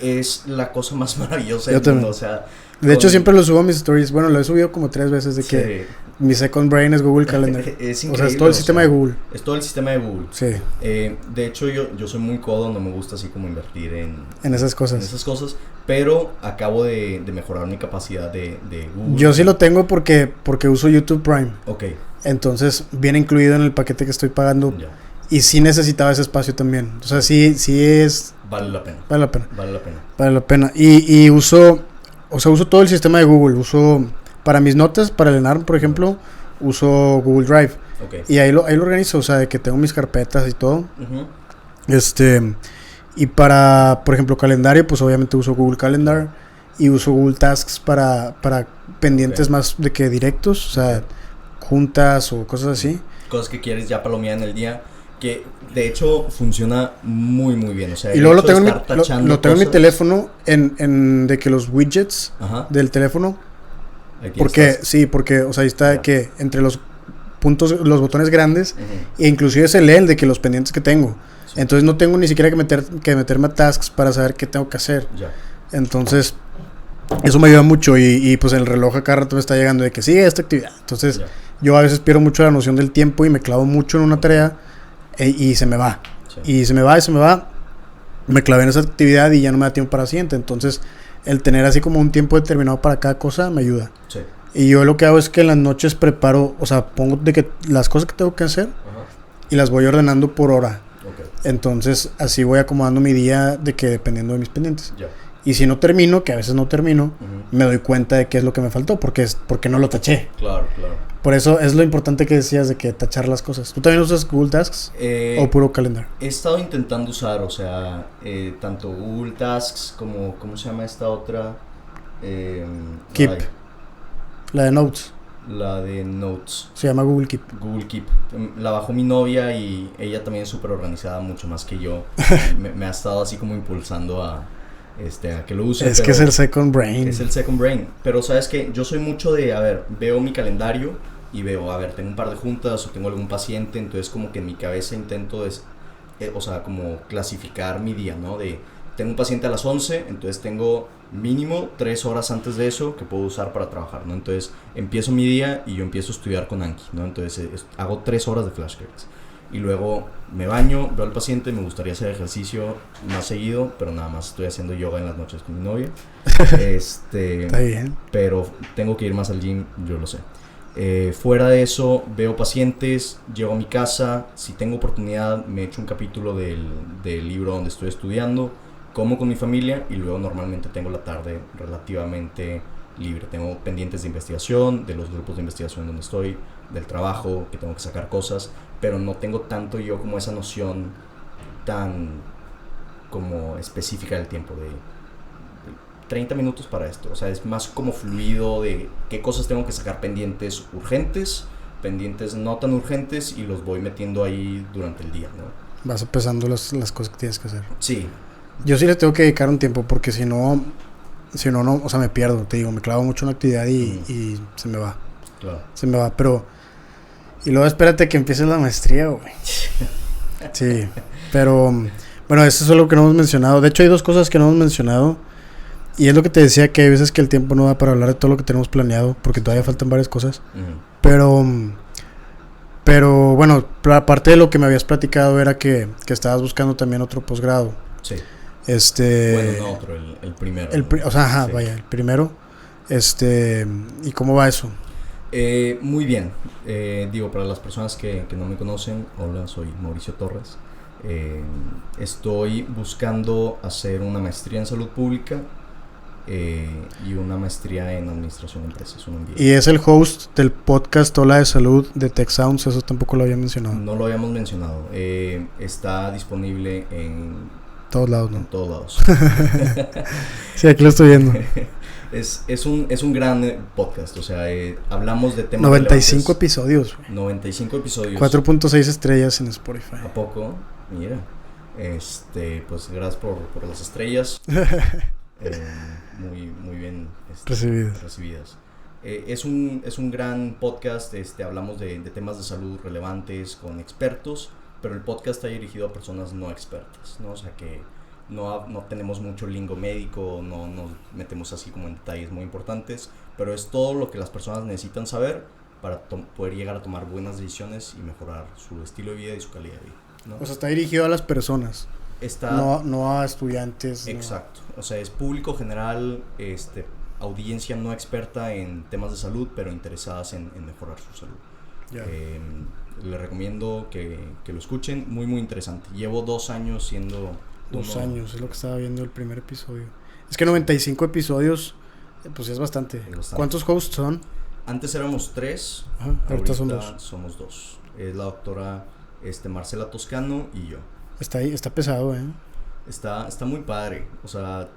Es la cosa más maravillosa del mundo, o sea... De hecho, siempre lo subo a mis stories. Bueno, lo he subido como 3 veces de que mi second brain es Google Calendar. Es increíble. O sea, es todo el sistema de Google. Es todo el sistema de Google. Sí. De hecho, yo soy muy codo, no me gusta así como invertir en esas cosas. En esas cosas, pero acabo de mejorar mi capacidad de Google. Yo sí lo tengo porque uso YouTube Prime. Ok. Entonces, viene incluido en el paquete que estoy pagando. Ya. Y sí necesitaba ese espacio también. O sea, sí es... Vale la pena. Vale la pena. Vale la pena. Vale la pena. Y uso... O sea, uso todo el sistema de Google. Uso para mis notas, para el ENARM, por ejemplo, uso Google Drive. Okay. Y ahí lo organizo, o sea, de que tengo mis carpetas y todo. Uh-huh. Y para, por ejemplo, calendario, pues obviamente uso Google Calendar. Y uso Google Tasks para pendientes más de que directos, o sea, juntas o cosas así. Cosas que quieres ya palomear en el día. Que de hecho funciona muy muy bien, o sea, y luego lo tengo en mi teléfono en de que los widgets del teléfono, porque o sea, ahí está de que entre los puntos, los botones grandes, e inclusive se lee el de que los pendientes que tengo. Sí. Entonces no tengo ni siquiera que meterme a tasks para saber qué tengo que hacer. Ya. Entonces eso me ayuda mucho y pues el reloj a cada rato me está llegando de que sigue esta actividad. Entonces yo a veces pierdo mucho la noción del tiempo y me clavo mucho en una tarea. Y se me va. Sí. Y se me va. Me clavé en esa actividad y ya no me da tiempo para la siguiente. Entonces, el tener así como un tiempo determinado para cada cosa me ayuda. Sí. Y yo lo que hago es que en las noches preparo, o sea, pongo de que las cosas que tengo que hacer y las voy ordenando por hora. Okay. Entonces, así voy acomodando mi día de que dependiendo de mis pendientes. Yeah. Y si no termino, que a veces no termino, me doy cuenta de qué es lo que me faltó, porque no lo taché. Claro. Por eso es lo importante que decías de que tachar las cosas. ¿Tú también usas Google Tasks o puro Calendar? He estado intentando usar, o sea, tanto Google Tasks como, ¿cómo se llama esta otra? Keep. La de Notes. La de Notes. Se llama Google Keep. Google Keep. La bajó mi novia y ella también es súper organizada, mucho más que yo. me ha estado así como impulsando a que lo use. Es que es el second brain. Es el second brain. Pero sabes que yo soy mucho de, a ver, veo mi calendario y veo, a ver, tengo un par de juntas o tengo algún paciente, entonces como que en mi cabeza intento, o sea, como clasificar mi día, ¿no? Tengo un paciente a las 11, entonces tengo mínimo 3 horas antes de eso que puedo usar para trabajar, ¿no? Entonces empiezo mi día y yo empiezo a estudiar con Anki, ¿no? Entonces hago 3 horas de flashcards. Y luego me baño, veo al paciente, me gustaría hacer ejercicio más seguido, pero nada más estoy haciendo yoga en las noches con mi novia. Está bien. Pero tengo que ir más al gym, yo lo sé. Fuera de eso, veo pacientes, llego a mi casa, si tengo oportunidad me echo un capítulo del libro donde estoy estudiando, como con mi familia y luego normalmente tengo la tarde relativamente libre. Tengo pendientes de investigación, de los grupos de investigación donde estoy, del trabajo, que tengo que sacar cosas, pero no tengo tanto yo como esa noción tan como específica del tiempo de 30 minutos para esto. O sea, es más como fluido de qué cosas tengo que sacar pendientes urgentes, pendientes no tan urgentes y los voy metiendo ahí durante el día, ¿no? Vas empezando las cosas que tienes que hacer. Sí. Yo sí le tengo que dedicar un tiempo porque si no, o sea, me pierdo, te digo, me clavo mucho en la actividad y se me va. Claro. Se me va, pero... Y luego espérate que empieces la maestría, güey. Sí, pero... Bueno, eso es algo que no hemos mencionado. De hecho, hay 2 cosas que no hemos mencionado. Y es lo que te decía, que hay veces que el tiempo no da para hablar de todo lo que tenemos planeado, porque todavía faltan varias cosas. Pero bueno, aparte de lo que me habías platicado era que estabas buscando también otro posgrado. Sí. Bueno, no otro, el primero. O sea, sí. Vaya, el primero. ¿Y cómo va eso? Muy bien. Digo, para las personas que no me conocen, hola, soy Mauricio Torres. Estoy buscando hacer una maestría en salud pública y una maestría en administración de empresas, un MBA. Y es el host del podcast Ola de Salud de Tech Sounds, eso tampoco lo había mencionado. No lo habíamos mencionado. Está disponible en todos lados, ¿no? En todos lados. Sí, aquí lo estoy viendo. Es un gran podcast, o sea, hablamos de temas 95 episodios, güey. 95 episodios. 4.6 estrellas en Spotify. ¿A poco? Mira. Pues gracias por las estrellas. Muy bien recibidas. Es un gran podcast, hablamos de temas de salud relevantes con expertos, pero el podcast está dirigido a personas no expertas, ¿no? O sea que no tenemos mucho lingo médico, no nos metemos así como en detalles muy importantes, pero es todo lo que las personas necesitan saber para poder llegar a tomar buenas decisiones y mejorar su estilo de vida y su calidad de vida, ¿no? O sea, está dirigido a las personas, no a estudiantes. Exacto, o sea, es público general, audiencia no experta en temas de salud, pero interesadas en mejorar su salud. Yeah. Les recomiendo que lo escuchen, muy muy interesante. Llevo 2 años siendo... 2 años, es lo que estaba viendo el primer episodio. Es que 95 episodios, pues es bastante. ¿Cuántos hosts son? Antes éramos 3, ahorita somos 2. Es la doctora Marcela Toscano y yo. Está pesado, Está muy padre, o sea,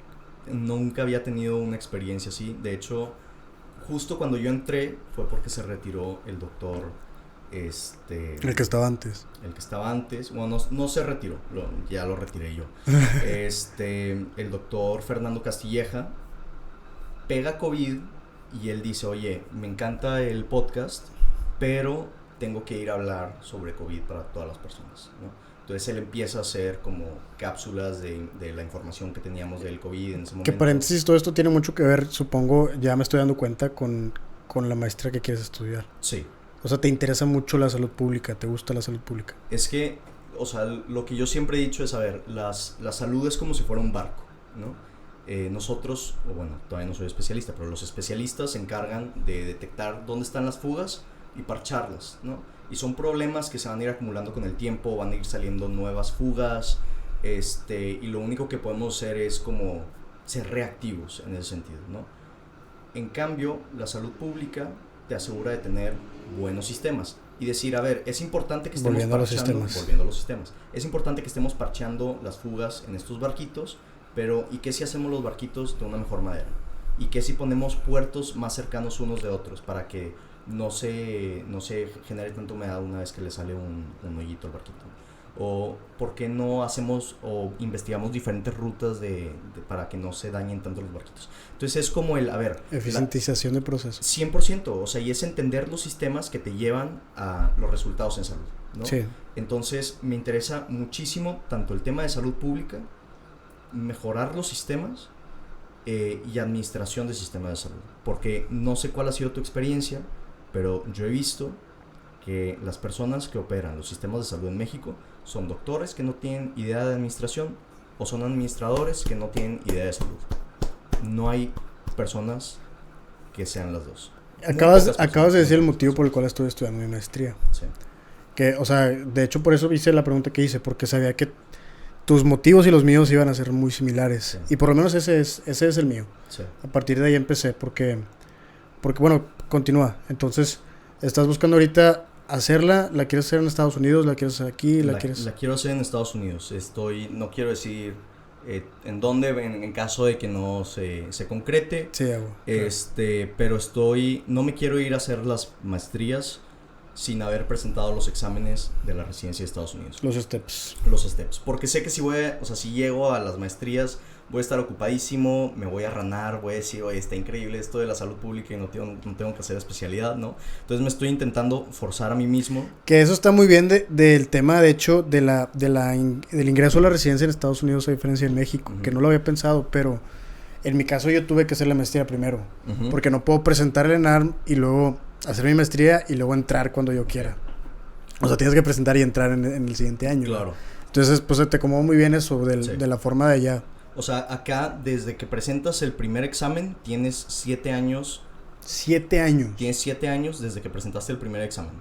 nunca había tenido una experiencia así. De hecho, justo cuando yo entré fue porque se retiró el doctor el que estaba antes. Bueno, no se retiró, ya lo retiré yo. El doctor Fernando Castilleja pega COVID y él dice, oye, me encanta el podcast, pero tengo que ir a hablar sobre COVID para todas las personas, ¿no? Entonces él empieza a hacer como cápsulas de la información que teníamos del COVID en ese momento. Que paréntesis, todo esto tiene mucho que ver, supongo, ya me estoy dando cuenta con la maestría que quieres estudiar. Sí. O sea, te interesa mucho la salud pública, te gusta la salud pública. Es que, o sea, lo que yo siempre he dicho es, a ver, la salud es como si fuera un barco, ¿no? Nosotros, o bueno, todavía no soy especialista, pero los especialistas se encargan de detectar dónde están las fugas y parcharlas, ¿no? Y son problemas que se van a ir acumulando con el tiempo, van a ir saliendo nuevas fugas, y lo único que podemos hacer es como ser reactivos en ese sentido, ¿no? En cambio, la salud pública te asegura de tener buenos sistemas y decir, a ver, es importante que estemos volviendo a los sistemas. Es importante que estemos parchando las fugas en estos barquitos, pero ¿y qué si hacemos los barquitos de una mejor manera? ¿Y qué si ponemos puertos más cercanos unos de otros para que no se genere tanta humedad una vez que le sale un hoyito al barquito? O ¿por qué no hacemos o investigamos diferentes rutas para que no se dañen tanto los barquitos? Entonces es como eficientización de procesos. 100%, o sea, y es entender los sistemas que te llevan a los resultados en salud, ¿no? Sí. Entonces me interesa muchísimo tanto el tema de salud pública, mejorar los sistemas y administración del sistema de salud, porque no sé cuál ha sido tu experiencia, pero yo he visto que las personas que operan los sistemas de salud en México son doctores que no tienen idea de administración o son administradores que no tienen idea de salud. No hay personas que sean las dos. Acabas de decir el motivo por el cual estoy estudiando mi maestría. Sí. Que, o sea, de hecho por eso hice la pregunta que hice, porque sabía que tus motivos y los míos iban a ser muy similares. Sí. Y por lo menos ese es el mío. Sí. A partir de ahí empecé, porque bueno, continúa. Entonces, estás buscando ahorita hacerla, ¿la quieres hacer en Estados Unidos? ¿La quieres hacer aquí? La quiero hacer en Estados Unidos. No quiero decir en dónde, en caso de que no se concrete. Sí, claro. Pero no me quiero ir a hacer las maestrías sin haber presentado los exámenes de la residencia de Estados Unidos. Los steps. Porque sé que si llego a las maestrías voy a estar ocupadísimo, me voy a ranar, voy a decir, oye, está increíble esto de la salud pública y no tengo que hacer especialidad, ¿no? Entonces me estoy intentando forzar a mí mismo. Que eso está muy bien del tema, de hecho, del ingreso a la residencia en Estados Unidos a diferencia de México, que no lo había pensado, pero en mi caso yo tuve que hacer la maestría primero, porque no puedo presentar el ENARM y luego hacer mi maestría y luego entrar cuando yo quiera. O sea, tienes que presentar y entrar en el siguiente año. Claro. ¿No? Entonces, pues te acomodó muy bien eso de la forma de allá. O sea, acá, desde que presentas el primer examen, tienes 7 años. 7 años. Tienes 7 años desde que presentaste el primer examen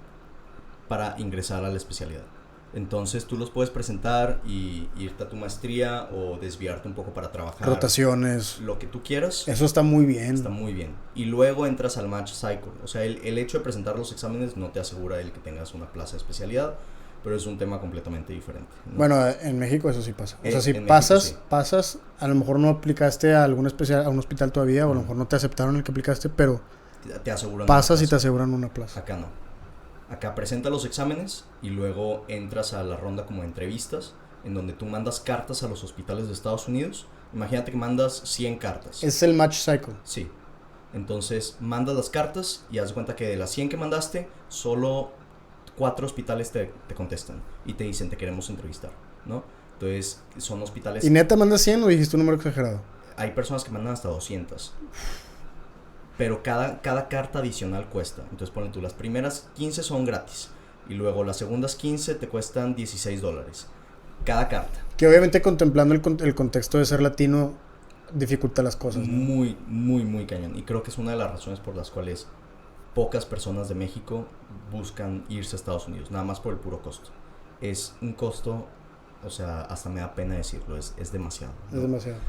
para ingresar a la especialidad. Entonces, tú los puedes presentar y irte a tu maestría o desviarte un poco para trabajar. Rotaciones. Lo que tú quieras. Eso está muy bien. Está muy bien. Y luego entras al match cycle. O sea, el hecho de presentar los exámenes no te asegura el que tengas una plaza de especialidad, pero es un tema completamente diferente, ¿no? Bueno, en México eso sí pasa. O sea, si pasas, a lo mejor no aplicaste a algún a un hospital todavía, o a lo mejor no te aceptaron el que aplicaste, pero te aseguran pasas y te aseguran una plaza. Acá no. Acá presenta los exámenes y luego entras a la ronda como de entrevistas, en donde tú mandas cartas a los hospitales de Estados Unidos. Imagínate que mandas 100 cartas. Es el match cycle. Sí. Entonces mandas las cartas y haz de cuenta que de las 100 que mandaste, solo 4 hospitales te contestan y te dicen te queremos entrevistar, ¿no? Entonces son hospitales... ¿Y neta mandas 100 o dijiste un número exagerado? Hay personas que mandan hasta 200. Pero cada carta adicional cuesta. Entonces ponle tú, las primeras 15 son gratis. Y luego las segundas 15 te cuestan $16. Cada carta. Que obviamente contemplando el contexto de ser latino dificulta las cosas, ¿no? Muy, muy, muy cañón. Y creo que es una de las razones por las cuales pocas personas de México buscan irse a Estados Unidos. Nada más por el puro costo. Es un costo, o sea, hasta me da pena decirlo. Es demasiado, ¿no? Es demasiado.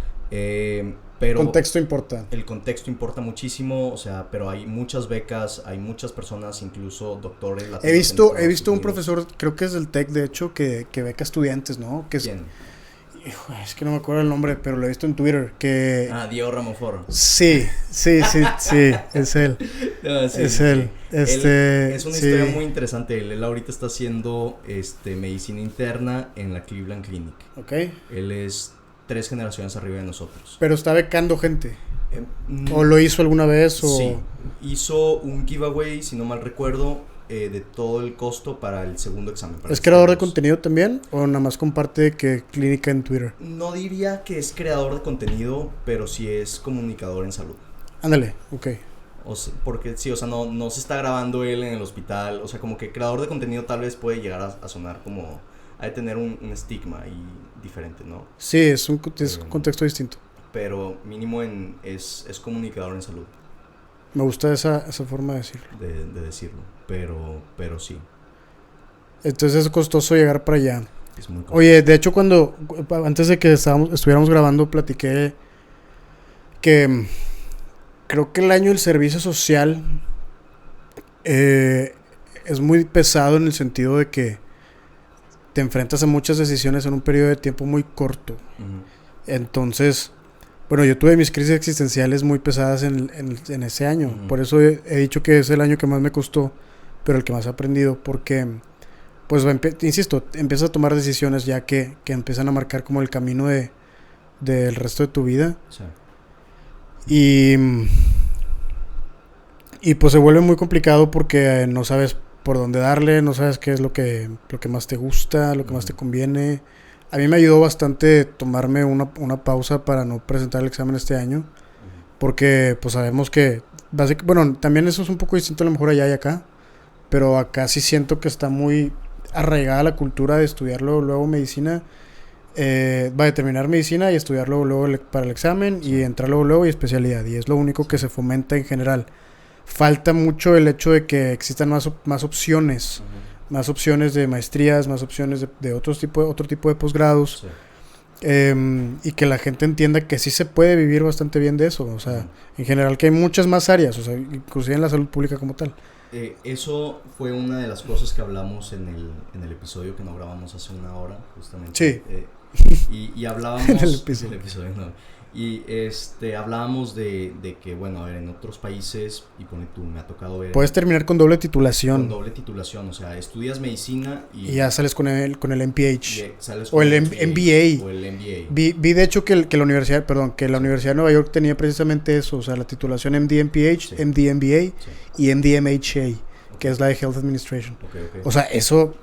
Pero Contexto importa. el contexto importa muchísimo, o sea, pero hay muchas becas, hay muchas personas, incluso doctores latinos. He visto un profesor, creo que es del TEC, de hecho, que beca estudiantes, ¿no? Que es, ¿Quién? es que no me acuerdo el nombre, pero lo he visto en Twitter, que... Diego Ramoforo. Sí, es él. No, sí, es sí, él. sí. Es una historia muy interesante. Él ahorita está haciendo medicina interna en la Cleveland Clinic. Ok. Él es 3 generaciones arriba de nosotros. Pero está becando gente. ¿O lo hizo alguna vez? O... Sí, hizo un giveaway, si no mal recuerdo, de todo el costo para el segundo examen. ¿Es creador de contenido también? ¿O nada más comparte que clínica en Twitter? No diría que es creador de contenido, pero sí es comunicador en salud. Ándale, ok. O sea, porque sí, o sea, no se está grabando él en el hospital. O sea, como que creador de contenido tal vez puede llegar a sonar como... Hay de tener un estigma ahí diferente, ¿no? Sí, es un contexto distinto. Pero mínimo es comunicador en salud. Me gusta esa forma de decirlo. De decirlo, pero sí. Entonces es costoso llegar para allá. Es muy costoso. Oye, de hecho antes de que estuviéramos grabando, platiqué que creo que el año del servicio social es muy pesado en el sentido de que te enfrentas a muchas decisiones en un periodo de tiempo muy corto. Uh-huh. Entonces, bueno, yo tuve mis crisis existenciales muy pesadas en ese año. Uh-huh. Por eso he dicho que es el año que más me costó, pero el que más he aprendido, porque, pues, insisto, empiezas a tomar decisiones ya que empiezan a marcar como el camino del resto de tu vida. Sí. Y pues se vuelve muy complicado porque no sabes por dónde darle, no sabes qué es lo que más te gusta, lo que más te conviene. A mí me ayudó bastante tomarme una pausa para no presentar el examen este año, porque pues sabemos que, bueno, también eso es un poco distinto a lo mejor allá y acá, pero acá sí siento que está muy arraigada la cultura de estudiarlo luego medicina, va a terminar medicina y estudiarlo luego para el examen y entrar luego y especialidad, y es lo único que se fomenta en general. Falta mucho el hecho de que existan más opciones, uh-huh. Más opciones de maestrías, más opciones de otro tipo de posgrados, sí. Y que la gente entienda que sí se puede vivir bastante bien de eso, o sea, uh-huh. En general que hay muchas más áreas, o sea, inclusive en la salud pública como tal. Eso fue una de las cosas que hablamos en el episodio que no grabamos hace una hora, justamente. Sí. Y hablábamos... en el episodio. No. Y hablábamos de que, bueno, a ver, en otros países, y pone tú, me ha tocado ver... Puedes terminar con doble titulación. Con doble titulación, o sea, estudias medicina y ya sales con el MPH. O el MBA. O el MBA. Vi de hecho que la universidad de Nueva York tenía precisamente eso, o sea, la titulación MD-MPH, sí. MD-MBA, sí. Y MD-MHA, okay. Que es la de Health Administration. Okay. O sea, eso,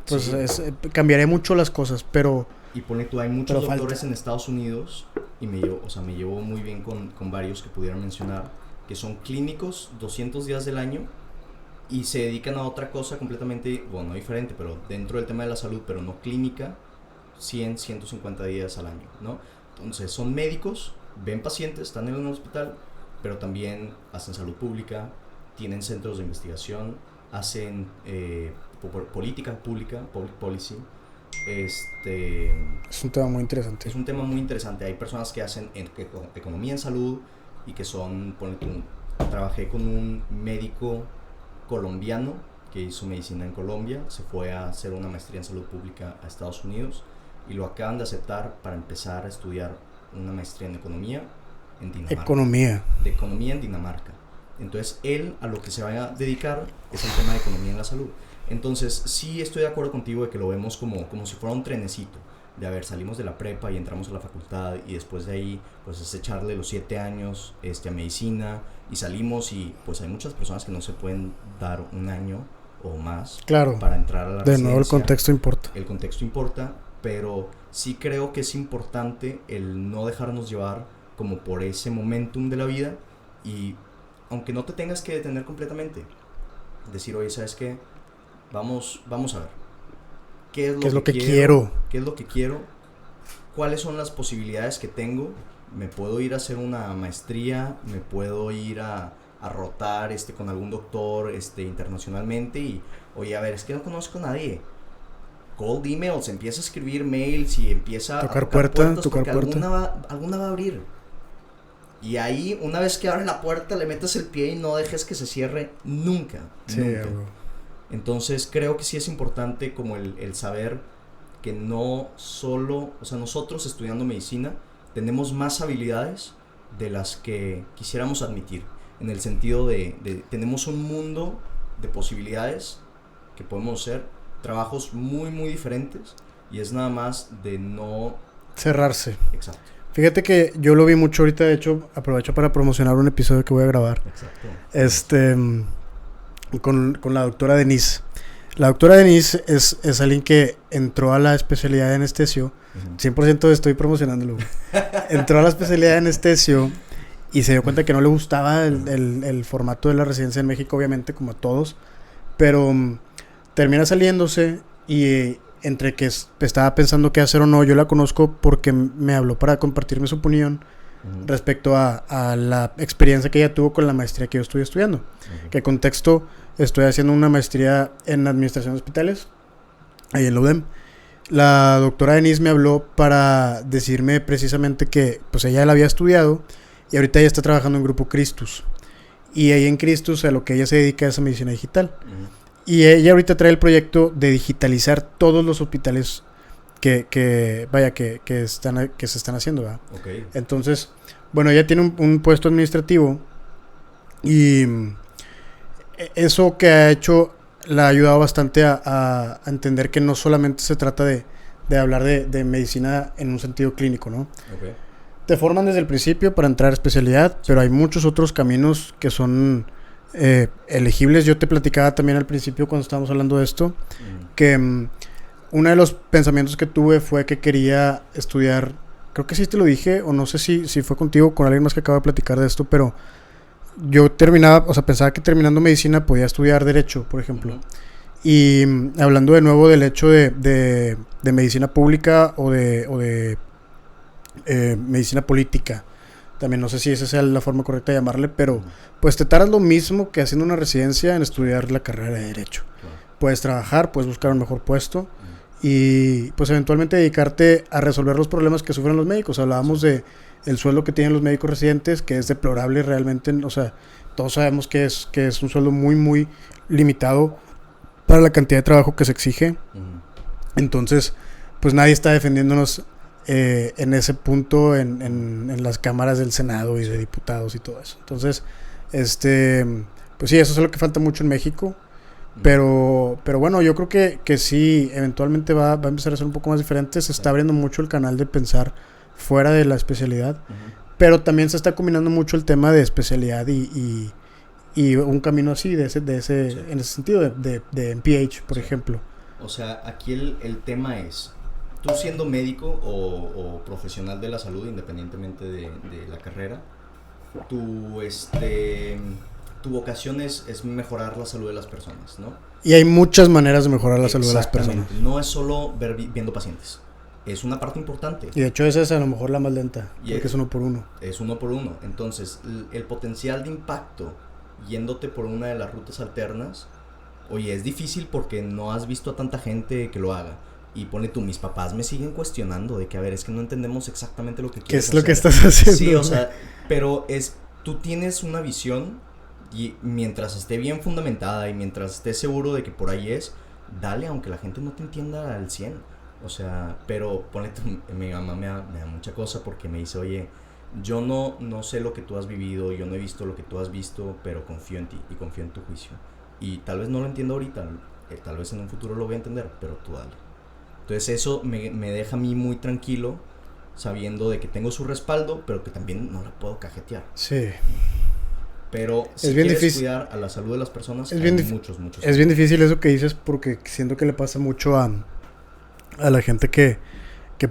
pues, sí. Cambiaría mucho las cosas, pero... Y pone tú, hay muchos doctores en Estados Unidos, y me llevo muy bien con varios que pudieran mencionar, que son clínicos 200 días del año y se dedican a otra cosa completamente, bueno, no diferente, pero dentro del tema de la salud, pero no clínica, 150 días al año, ¿no? Entonces son médicos, ven pacientes, están en un hospital, pero también hacen salud pública, tienen centros de investigación, hacen política pública, public policy. Es un tema muy interesante. Es un tema muy interesante. Hay personas que hacen economía en salud y que son, trabajé con un médico colombiano que hizo medicina en Colombia, se fue a hacer una maestría en salud pública a Estados Unidos y lo acaban de aceptar para empezar a estudiar una maestría en economía en Dinamarca. De economía en Dinamarca. Entonces él a lo que se va a dedicar es el tema de economía en la salud. Entonces, sí estoy de acuerdo contigo de que lo vemos como si fuera un trenecito. de, a ver, salimos de la prepa y entramos a la facultad y después de ahí, pues es echarle los 7 años a medicina y salimos y pues hay muchas personas que no se pueden dar un año o más Claro. para entrar a la De residencia. nuevo el contexto importa. El contexto importa, pero sí creo que es importante el no dejarnos llevar como por ese momentum de la vida y aunque no te tengas que detener completamente, decir, oye, ¿sabes qué? Vamos a ver. ¿Qué es lo que quiero? ¿Qué es lo que quiero? ¿Cuáles son las posibilidades que tengo? ¿Me puedo ir a hacer una maestría? ¿Me puedo ir a rotar con algún doctor internacionalmente? Y, oye, a ver, es que no conozco a nadie. Cold emails, empieza a escribir mails y empieza a tocar puertas porque alguna va a abrir. Y ahí, una vez que abre la puerta, le metes el pie y no dejes que se cierre nunca. Sí, nunca. Entonces creo que sí es importante como el saber que no solo, o sea, nosotros estudiando medicina tenemos más habilidades de las que quisiéramos admitir, en el sentido de tenemos un mundo de posibilidades que podemos hacer, trabajos muy muy diferentes y es nada más de no cerrarse. Exacto. Fíjate que yo lo vi mucho ahorita, de hecho aprovecho para promocionar un episodio que voy a grabar. Exacto. Con la doctora Denise. La doctora Denise es alguien que entró a la especialidad de anestesio. 100% estoy promocionándolo. Entró a la especialidad de anestesio y se dio cuenta que no le gustaba el formato de la residencia en México, obviamente, como a todos. Pero termina saliéndose y entre que estaba pensando qué hacer o no, yo la conozco porque me habló para compartirme su opinión respecto a la experiencia que ella tuvo con la maestría que yo estoy estudiando. ¿Qué contexto? Estoy haciendo una maestría en administración de hospitales, ahí en la UDEM. La doctora Denise me habló para decirme precisamente que pues ella la había estudiado y ahorita ella está trabajando en Grupo Christus. Y ahí en Christus a lo que ella se dedica es a medicina digital. Y ella ahorita trae el proyecto de digitalizar todos los hospitales que se están haciendo, ¿verdad? Okay. Entonces, bueno, ella tiene un puesto administrativo y eso que ha hecho la ha ayudado bastante a entender que no solamente se trata de hablar de medicina en un sentido clínico, ¿no? Okay. Te forman desde el principio para entrar a especialidad, pero hay muchos otros caminos que son elegibles. Yo te platicaba también al principio cuando estábamos hablando de esto, que uno de los pensamientos que tuve fue que quería estudiar, creo que sí te lo dije, o no sé si fue contigo o con alguien más que acaba de platicar de esto, pero yo pensaba que terminando medicina podía estudiar derecho, por ejemplo. Y hablando de nuevo del hecho de medicina pública o de medicina política, también no sé si esa sea la forma correcta de llamarle, pero pues te tardas lo mismo que haciendo una residencia en estudiar la carrera de derecho. Puedes trabajar, puedes buscar un mejor puesto y pues eventualmente dedicarte a resolver los problemas que sufren los médicos. Hablábamos de el sueldo que tienen los médicos residentes, que es deplorable realmente, o sea, todos sabemos que es un sueldo muy muy limitado para la cantidad de trabajo que se exige. Entonces, pues nadie está defendiéndonos en ese punto en las cámaras del Senado y de diputados y todo eso. Entonces, pues sí, eso es lo que falta mucho en México. Pero bueno, yo creo que sí, eventualmente va a empezar a ser un poco más diferente. Se está abriendo mucho el canal de pensar fuera de la especialidad, pero también se está combinando mucho el tema de especialidad y un camino así en ese sentido de MPH, por ejemplo. O sea, aquí el tema es, tú siendo médico o profesional de la salud, independientemente de la carrera, tu vocación es mejorar la salud de las personas, ¿no? Y hay muchas maneras de mejorar la salud de las personas. No es solo viendo pacientes. Es una parte importante. Y de hecho esa es a lo mejor la más lenta, porque es 1 por 1. Es 1 por 1. Entonces, el potencial de impacto yéndote por una de las rutas alternas, oye, es difícil porque no has visto a tanta gente que lo haga. Y ponle tú, mis papás me siguen cuestionando de que, a ver, es que no entendemos exactamente lo que quieres hacer. ¿Qué es lo que estás haciendo? Sí, o sea, pero tú tienes una visión y mientras esté bien fundamentada y mientras estés seguro de que por ahí es, dale, aunque la gente no te entienda al 100. O sea, pero ponle tú, mi mamá me da mucha cosa porque me dice, oye, yo no sé lo que tú has vivido, yo no he visto lo que tú has visto, pero confío en ti y confío en tu juicio. Y tal vez no lo entiendo ahorita, tal vez en un futuro lo voy a entender, pero tú dale. Entonces eso me deja a mí muy tranquilo, sabiendo de que tengo su respaldo, pero que también no la puedo cajetear. Sí. Pero si Es bien quieres difícil. cuidar a la salud de las personas, Es hay bien muchos. Es bien difícil eso que dices porque siento que le pasa mucho a la gente que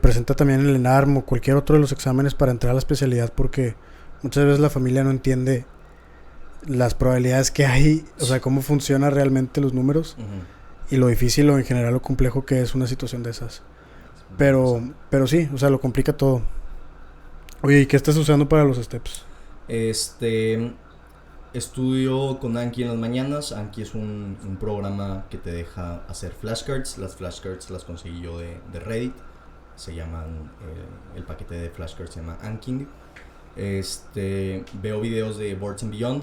presenta también el ENARM o cualquier otro de los exámenes para entrar a la especialidad, porque muchas veces la familia no entiende las probabilidades que hay, o sea, cómo funcionan realmente los números y lo difícil o en general lo complejo que es una situación de esas. Pero sí, o sea, lo complica todo. Oye, ¿y qué estás usando para los steps? Estudio con Anki en las mañanas. Anki es un programa que te deja hacer flashcards. Las flashcards las conseguí yo de Reddit. Se llaman, el paquete de flashcards se llama Anking. Veo videos de Boards and Beyond,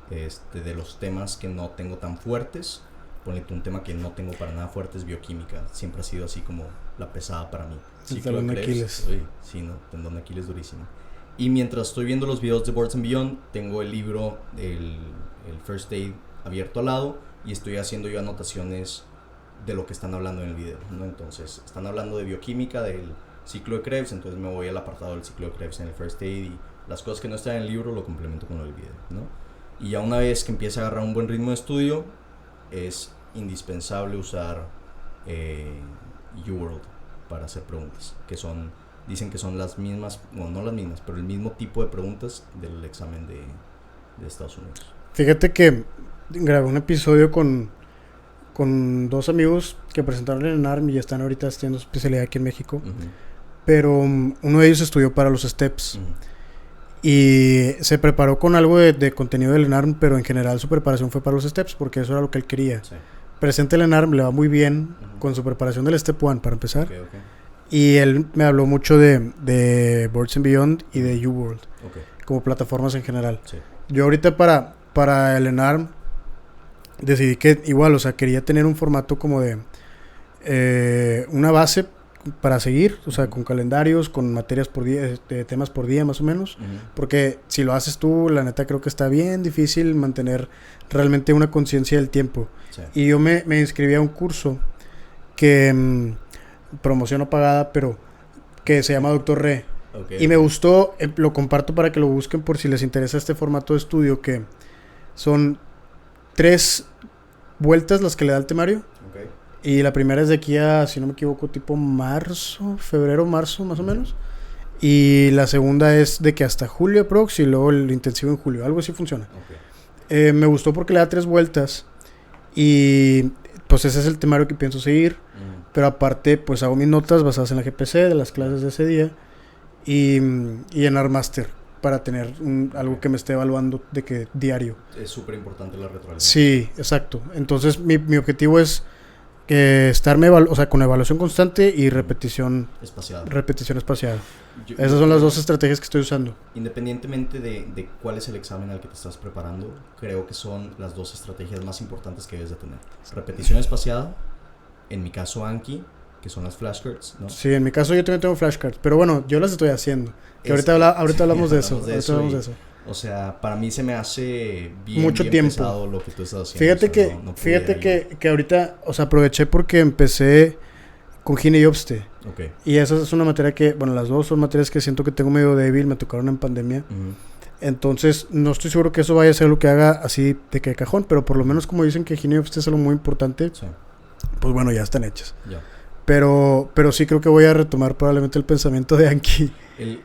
de los temas que no tengo tan fuertes. Ponle un tema que no tengo para nada fuerte es bioquímica. Siempre ha sido así como la pesada para mí. Tendón de Aquiles. Sí, no, tendón de Aquiles durísimo. Y mientras estoy viendo los videos de Boards and Beyond, tengo el libro, el First Aid abierto al lado, y estoy haciendo yo anotaciones de lo que están hablando en el video, ¿no? Entonces, están hablando de bioquímica, del ciclo de Krebs, entonces me voy al apartado del ciclo de Krebs en el First Aid, y las cosas que no están en el libro lo complemento con el video, ¿no? Y ya una vez que empiece a agarrar un buen ritmo de estudio, es indispensable usar UWorld para hacer preguntas, que dicen que son las mismas, bueno, no las mismas, pero el mismo tipo de preguntas del examen de Estados Unidos. Fíjate que grabé un episodio con 2 amigos que presentaron en ENARM y están ahorita haciendo especialidad aquí en México. Pero uno de ellos estudió para los STEPS. Y se preparó con algo de contenido del ENARM, pero en general su preparación fue para los STEPS porque eso era lo que él quería. Sí. Presenta el ENARM, le va muy bien con su preparación del Step 1 para empezar. Okay. Y él me habló mucho de Boards and Beyond y de UWorld como plataformas en general. Sí. Yo ahorita para el ENARM decidí que igual, o sea, quería tener un formato como de una base para seguir, o sea, con calendarios, con materias por día, temas por día más o menos, porque si lo haces tú, la neta creo que está bien difícil mantener realmente una conciencia del tiempo. Sí. Y yo me inscribí a un curso que promoción no pagada, pero que se llama Dr. Re. Y me gustó, lo comparto para que lo busquen por si les interesa este formato de estudio, que son 3 vueltas las que le da el temario. Y la primera es de aquí a, si no me equivoco, tipo febrero, marzo, más o menos. Y la segunda es de que hasta julio prox y luego el intensivo en julio. Algo así funciona. Me gustó porque le da 3 vueltas. Y pues ese es el temario que pienso seguir. Pero aparte, pues hago mis notas basadas en la GPC de las clases de ese día. Y en Armaster para tener algo que me esté evaluando de que diario. Es súper importante la retroalimentación. Sí, exacto. Entonces mi objetivo es estarme con evaluación constante y repetición espaciada. Esas son las 2 estrategias que estoy usando. Independientemente de cuál es el examen al que te estás preparando, creo que son las 2 estrategias más importantes que debes de tener. Repetición espaciada, en mi caso Anki, que son las flashcards, ¿no? Sí, en mi caso yo también tengo flashcards, pero bueno, yo las estoy haciendo. Que ahorita hablamos de eso. O sea, para mí se me hace mucho bien tiempo pesado lo que tú estás haciendo. Fíjate que ahorita, o sea, aproveché porque empecé con Gine y Obste. Y esa es una materia que, bueno, las 2 son materias que siento que tengo medio débil, me tocaron en pandemia. Entonces, no estoy seguro que eso vaya a ser lo que haga así de que de cajón, pero por lo menos como dicen que Gine y Obste es algo muy importante, pues bueno, ya están hechas. Pero sí creo que voy a retomar probablemente el pensamiento de Anki.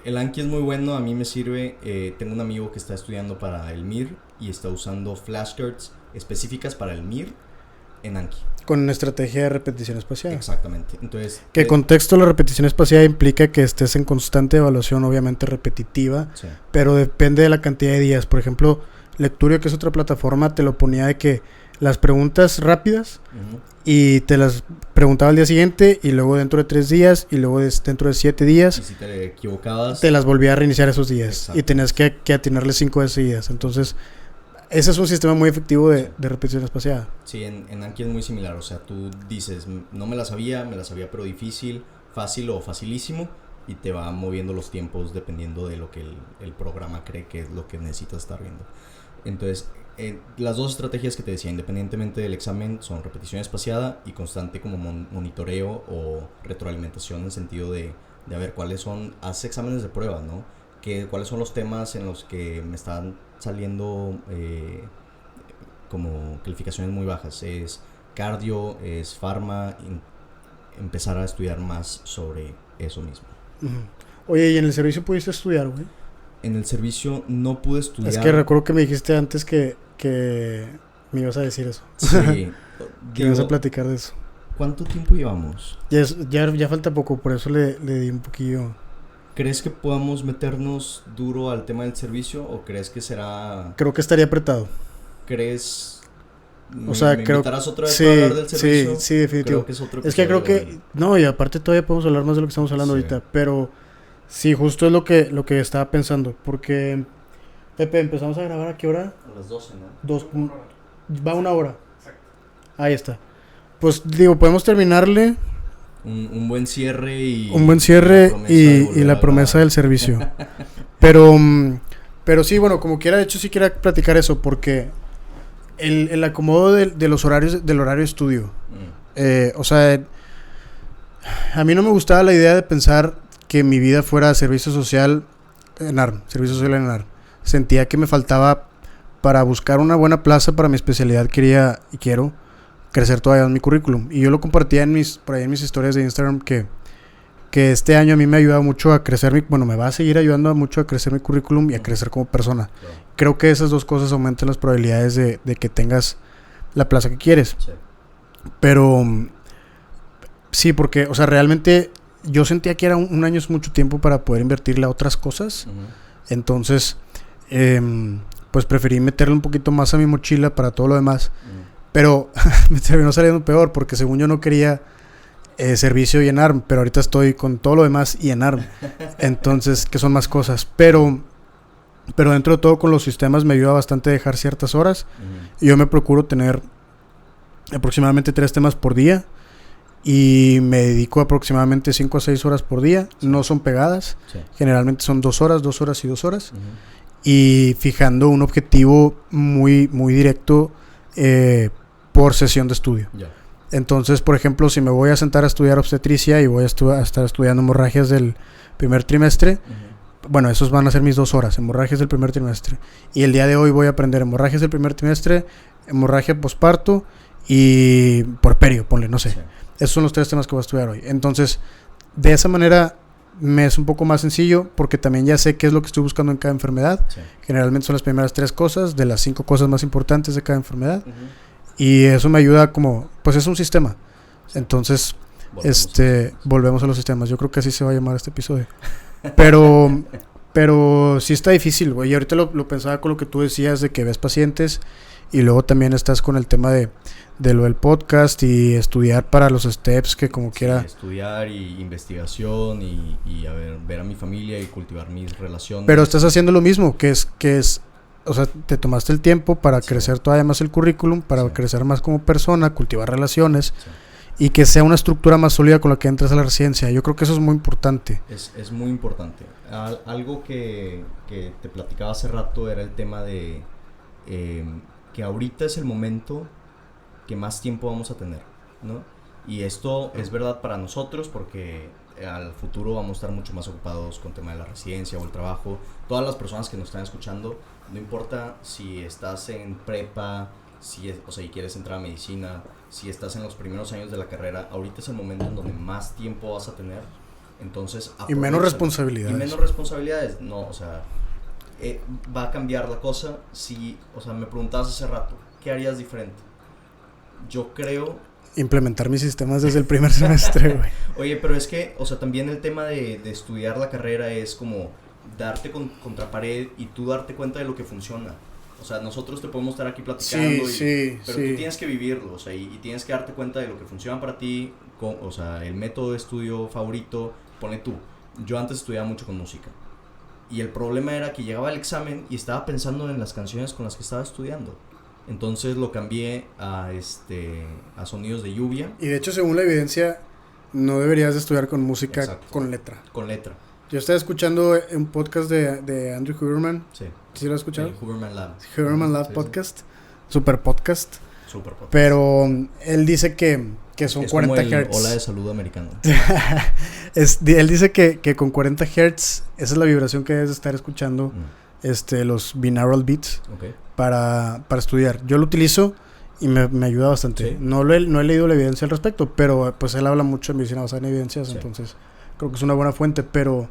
El Anki es muy bueno, a mí me sirve. Tengo un amigo que está estudiando para el MIR y está usando flashcards específicas para el MIR en Anki. Con estrategia de repetición espaciada. Exactamente. Entonces, que contexto, la repetición espaciada implica que estés en constante evaluación, obviamente repetitiva, pero depende de la cantidad de días. Por ejemplo, Lecturio, que es otra plataforma, te lo ponía de que las preguntas rápidas y te las preguntaba al día siguiente y luego dentro de 3 días y luego dentro de 7 días. Y si te equivocabas, te las volvía a reiniciar esos días. Exacto. Y tenías que atinarle 5 veces seguidas. Entonces, ese es un sistema muy efectivo de repetición espaciada. Sí, en Anki es muy similar. O sea, tú dices, no me la sabía pero difícil, fácil o facilísimo, y te va moviendo los tiempos dependiendo de lo que el programa cree que es lo que necesitas estar viendo. Entonces, las dos estrategias que te decía, independientemente del examen, son repetición espaciada y constante como monitoreo o retroalimentación, en el sentido de a ver cuáles son, haz exámenes de prueba, ¿no? Cuáles son los temas en los que me están saliendo como calificaciones muy bajas. Es cardio, es farma, empezar a estudiar más sobre eso mismo. Uh-huh. Oye, ¿y en el servicio pudiste estudiar, güey? En el servicio no pude estudiar. Es que recuerdo que me dijiste antes que me ibas a decir eso. Sí. Que ibas a platicar de eso. ¿Cuánto tiempo llevamos? Ya falta poco, por eso le di un poquillo. ¿Crees que podamos meternos duro al tema del servicio o crees que será...? Creo que estaría apretado. ¿Crees...? O sea, ¿Me creo... invitarás otra vez para hablar del servicio? Sí, definitivo. Creo que es otro es que creo que... No, y aparte todavía podemos hablar más de lo que estamos hablando ahorita. Pero sí, justo es lo que estaba pensando. Porque, Pepe, ¿empezamos a grabar a qué hora? A las 12, ¿no? Va 1 hora. Exacto. Ahí está. Pues digo, podemos terminarle... Un buen cierre y... Un buen cierre y la promesa del servicio. Pero sí, bueno, como quiera, de hecho sí quiera platicar eso, porque el acomodo de los horarios, del horario de estudio. O sea, a mí no me gustaba la idea de pensar que mi vida fuera servicio social en ARM. Sentía que me faltaba, para buscar una buena plaza para mi especialidad, quiero crecer todavía en mi currículum. Y yo lo compartía por ahí en mis historias de Instagram, que este año a mí me ha ayudado mucho a crecer me va a seguir ayudando mucho a crecer mi currículum y a crecer como persona. Claro. Creo que esas dos cosas aumentan las probabilidades de que tengas la plaza que quieres. Sí. Pero sí, porque, o sea, realmente yo sentía que era un año es mucho tiempo para poder invertirle a otras cosas. Uh-huh. Entonces, pues preferí meterle un poquito más a mi mochila para todo lo demás. Uh-huh. Pero me terminó saliendo peor, porque según yo no quería servicio y en ARM, pero ahorita estoy con todo lo demás y en ARM. Entonces, que son más cosas. Pero dentro de todo, con los sistemas me ayuda bastante a dejar ciertas horas. Uh-huh. Y yo me procuro tener aproximadamente 3 temas por día. Y me dedico aproximadamente 5 a 6 horas por día. Sí. No son pegadas. Sí. Generalmente son 2 horas, 2 horas y 2 horas. Uh-huh. Y fijando un objetivo muy, muy directo por sesión de estudio. Yeah. Entonces, por ejemplo, si me voy a sentar a estudiar obstetricia y voy a estar estudiando hemorragias del primer trimestre, uh-huh. Bueno, esos van a ser mis 2 horas, hemorragias del primer trimestre. Y el día de hoy voy a aprender hemorragias del primer trimestre, hemorragia posparto y puerperio, ponle, no sé. Sí. Esos son los 3 temas que voy a estudiar hoy. Entonces, de esa manera me es un poco más sencillo, porque también ya sé qué es lo que estoy buscando en cada enfermedad. Sí. Generalmente son las primeras 3 cosas de las 5 cosas más importantes de cada enfermedad. Uh-huh. Y eso me ayuda como, pues es un sistema. Entonces, volvemos a los sistemas. Yo creo que así se va a llamar este episodio. Pero sí está difícil, güey. Y ahorita lo pensaba con lo que tú decías de que ves pacientes y luego también estás con el tema de lo del podcast y estudiar para los steps, que como quiera. Estudiar y investigación y ver a mi familia y cultivar mis relaciones. Pero estás haciendo lo mismo, que es o sea, te tomaste el tiempo para crecer todavía más el currículum, para crecer más como persona, cultivar relaciones, y que sea una estructura más sólida con la que entres a la residencia. Yo creo que eso es muy importante. Es muy importante. Algo que te platicaba hace rato era el tema de que ahorita es el momento que más tiempo vamos a tener, ¿no? Y esto es verdad para nosotros, porque al futuro vamos a estar mucho más ocupados con el tema de la residencia o el trabajo. Todas las personas que nos están escuchando, no importa si estás en prepa, si quieres entrar a medicina, si estás en los primeros años de la carrera, ahorita es el momento en donde más tiempo vas a tener. Entonces, y menos responsabilidades. No, o sea, va a cambiar la cosa. Me preguntabas hace rato, ¿qué harías diferente? Yo creo... implementar mis sistemas desde el primer semestre, güey. Oye, pero es que, o sea, también el tema de estudiar la carrera es como darte contra pared y tú darte cuenta de lo que funciona. O sea, nosotros te podemos estar aquí platicando, pero tú tienes que vivirlo, o sea, y tienes que darte cuenta de lo que funciona para ti, o sea, el método de estudio favorito. Ponle tú, yo antes estudiaba mucho con música y el problema era que llegaba el examen y estaba pensando en las canciones con las que estaba estudiando. Entonces lo cambié a sonidos de lluvia. Y de hecho, según la evidencia, no deberías de estudiar con música. Exacto. Con letra. Con letra. Yo estaba escuchando un podcast de Andrew Huberman. Sí. ¿Sí lo has escuchado? El Huberman Lab. Huberman Lab Sí, podcast. Super podcast. sí. Super podcast. Pero él dice que son es 40 como el Hz. Ola de salud americano. Él dice que con 40 Hz, esa es la vibración que debes estar escuchando, los binaural beats, Ok. para estudiar. Yo lo utilizo y me ayuda bastante. Sí. No he leído la evidencia al respecto, pero pues él habla mucho de medicina basada en evidencias, Sí. entonces creo que es una buena fuente, pero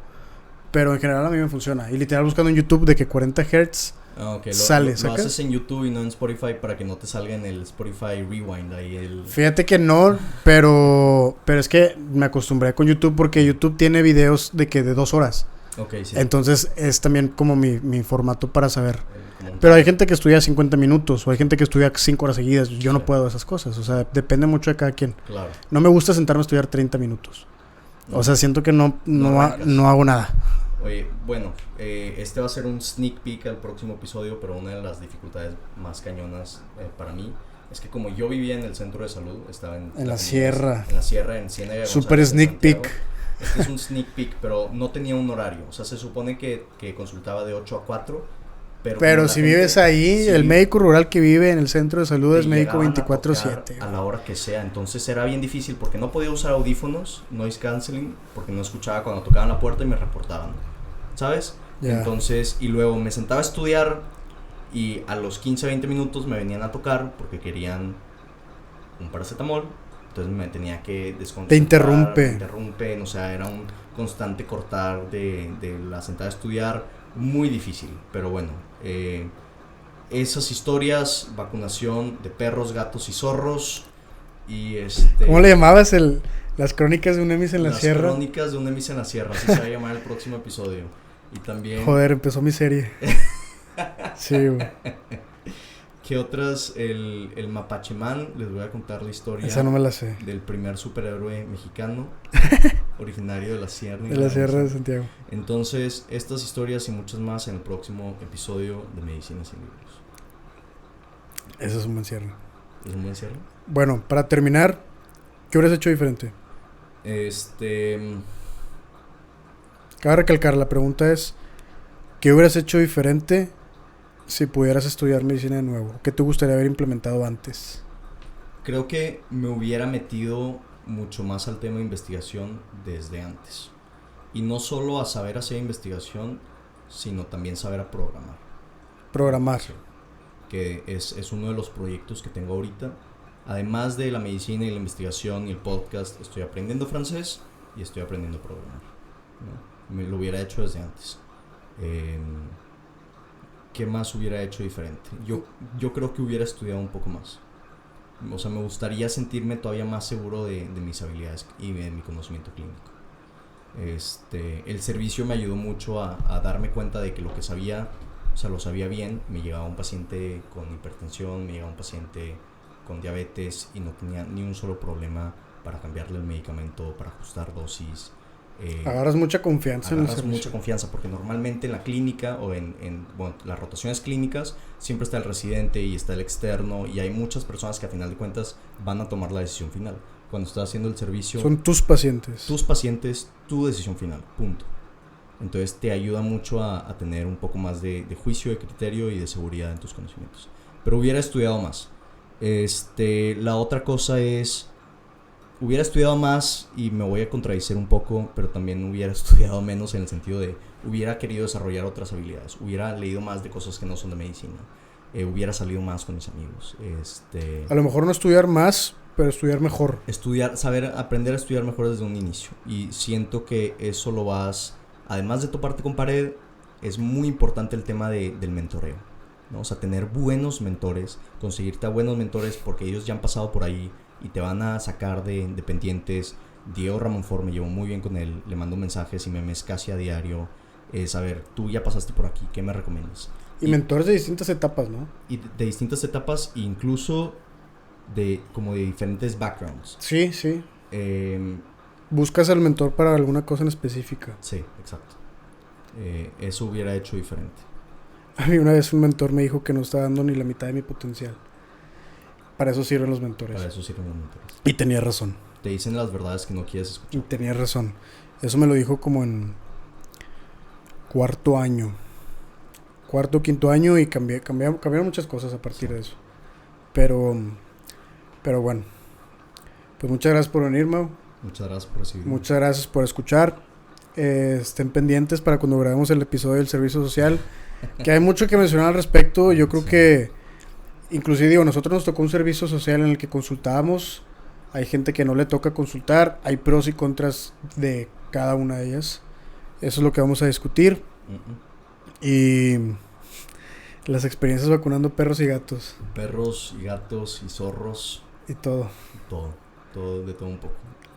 en general a mí me funciona. Y literal buscando en YouTube de que 40 Hz Ah, ok. sale, Lo ¿sacas? haces en YouTube y no en Spotify para que no te salga en el Spotify Rewind ahí el... Fíjate que no, pero es que me acostumbré con YouTube porque YouTube tiene videos de 2 horas. Ok, sí. Entonces es también como mi formato para saber. Como un- Pero hay gente que estudia 50 minutos o hay gente que estudia 5 horas seguidas. Yo no Sí. puedo esas cosas. O sea, depende mucho de cada quien. Claro. No me gusta sentarme a estudiar 30 minutos. No. O sea, siento que no arrancas. no hago nada. Oye, bueno, este va a ser un sneak peek al próximo episodio, pero una de las dificultades más cañonas para mí es que como yo vivía en el centro de salud, estaba en En la sierra. En la sierra, en Ciénaga de Super González, en sneak Santiago. peek. Este es un sneak peek, pero no tenía un horario. O sea, se supone que consultaba de 8 a 4. Pero Pero como si la vives gente- ahí, sí, el médico rural que vive en el centro de salud te es médico llegaban a 24/7. tocar a la hora que sea. Entonces era bien difícil porque no podía usar audífonos, noise canceling, porque no escuchaba cuando tocaban la puerta y me reportaban. ¿Sabes? Ya. Entonces, y luego me sentaba a estudiar y a los 15-20 minutos me venían a tocar porque querían un paracetamol. Entonces me tenía que desconcentrar. Te interrumpe. Me interrumpen, o sea, era un constante cortar de la sentada a estudiar. Muy difícil, pero bueno. Esas historias, vacunación de perros, gatos y zorros. Y ¿Cómo le llamabas las crónicas de un Emis en la las sierra? crónicas de un Emis en la sierra, así se va a llamar el próximo episodio. Y también... Joder, empezó mi serie. Sí, güey. ¿Qué otras? El Mapachemán, les voy a contar la historia Esa no me la sé. del primer superhéroe mexicano, originario de la sierra. De la sierra de Santiago. Entonces, estas historias y muchas más en el próximo episodio de Medicina sin Libros. Ese es un buen cierre. ¿Es un buen cierre? Bueno, para terminar, ¿qué hubieras hecho diferente? Cabe recalcar, la pregunta es, ¿qué hubieras hecho diferente si pudieras estudiar medicina de nuevo? ¿Qué te gustaría haber implementado antes? Creo que me hubiera metido mucho más al tema de investigación desde antes. Y no solo a saber hacer investigación, sino también saber a programar. Programar. Sí. Que es uno de los proyectos que tengo ahorita. Además de la medicina y la investigación y el podcast, estoy aprendiendo francés y estoy aprendiendo a programar, ¿no? Me lo hubiera hecho desde antes. ¿Qué más hubiera hecho diferente? Yo creo que hubiera estudiado un poco más. O sea, me gustaría sentirme todavía más seguro de mis habilidades y de mi conocimiento clínico. El servicio me ayudó mucho a darme cuenta de que lo que sabía, o sea, lo sabía bien. Me llegaba un paciente con hipertensión, me llegaba un paciente con diabetes y no tenía ni un solo problema para cambiarle el medicamento, para ajustar dosis. Agarras mucha confianza en el Agarras servicio. mucha confianza porque normalmente en la clínica o bueno, las rotaciones clínicas siempre está el residente y está el externo y hay muchas personas que a final de cuentas van a tomar la decisión final. Cuando estás haciendo el servicio, Son tus pacientes. tus pacientes, tu decisión final, punto. Entonces te ayuda mucho a tener un poco más de juicio, de criterio y de seguridad en tus conocimientos. Pero hubiera estudiado más. La otra cosa es, hubiera estudiado más y me voy a contradecir un poco, pero también hubiera estudiado menos en el sentido de hubiera querido desarrollar otras habilidades, hubiera leído más de cosas que no son de medicina, hubiera salido más con mis amigos, A lo mejor no estudiar más, pero estudiar mejor. aprender a estudiar mejor desde un inicio. Y siento que eso lo vas, además de toparte con pared, es muy importante el tema del mentoreo, ¿no? O sea, tener buenos mentores, conseguirte a buenos mentores porque ellos ya han pasado por ahí y te van a sacar de pendientes. Diego Ramonfort me llevo muy bien con él, le mando mensajes y memes casi a diario. A ver, tú ya pasaste por aquí, ¿qué me recomiendas? Y mentores de distintas etapas, ¿no? Y de distintas etapas, incluso como de diferentes backgrounds. Sí, sí. Eh, Buscas al mentor para alguna cosa en específica. sí, exacto. Eso hubiera hecho diferente. A mí una vez un mentor me dijo que no estaba dando ni la mitad de mi potencial. Para eso sirven los mentores. Para eso sirven los mentores. Y tenía razón. Te dicen las verdades que no quieres Y escuchar. tenía razón. Eso me lo dijo como en cuarto año. Cuarto, quinto año y cambiaron muchas cosas a partir de eso. Pero bueno. Pues muchas gracias por venir, Mau. Muchas gracias por recibirme. Muchas gracias por escuchar. Estén pendientes para cuando grabemos el episodio del servicio social. Que hay mucho que mencionar al respecto. Yo creo que, inclusive digo, nosotros nos tocó un servicio social en el que consultábamos. Hay gente que no le toca consultar. Hay pros y contras de cada una de ellas. Eso es lo que vamos a discutir. Y las experiencias vacunando perros y gatos. Perros y gatos y zorros. Y todo. Todo, de todo un poco.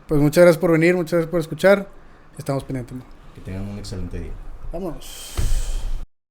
Pues muchas gracias por venir, muchas gracias por escuchar. Estamos pendientes. Que tengan un excelente día. Vámonos.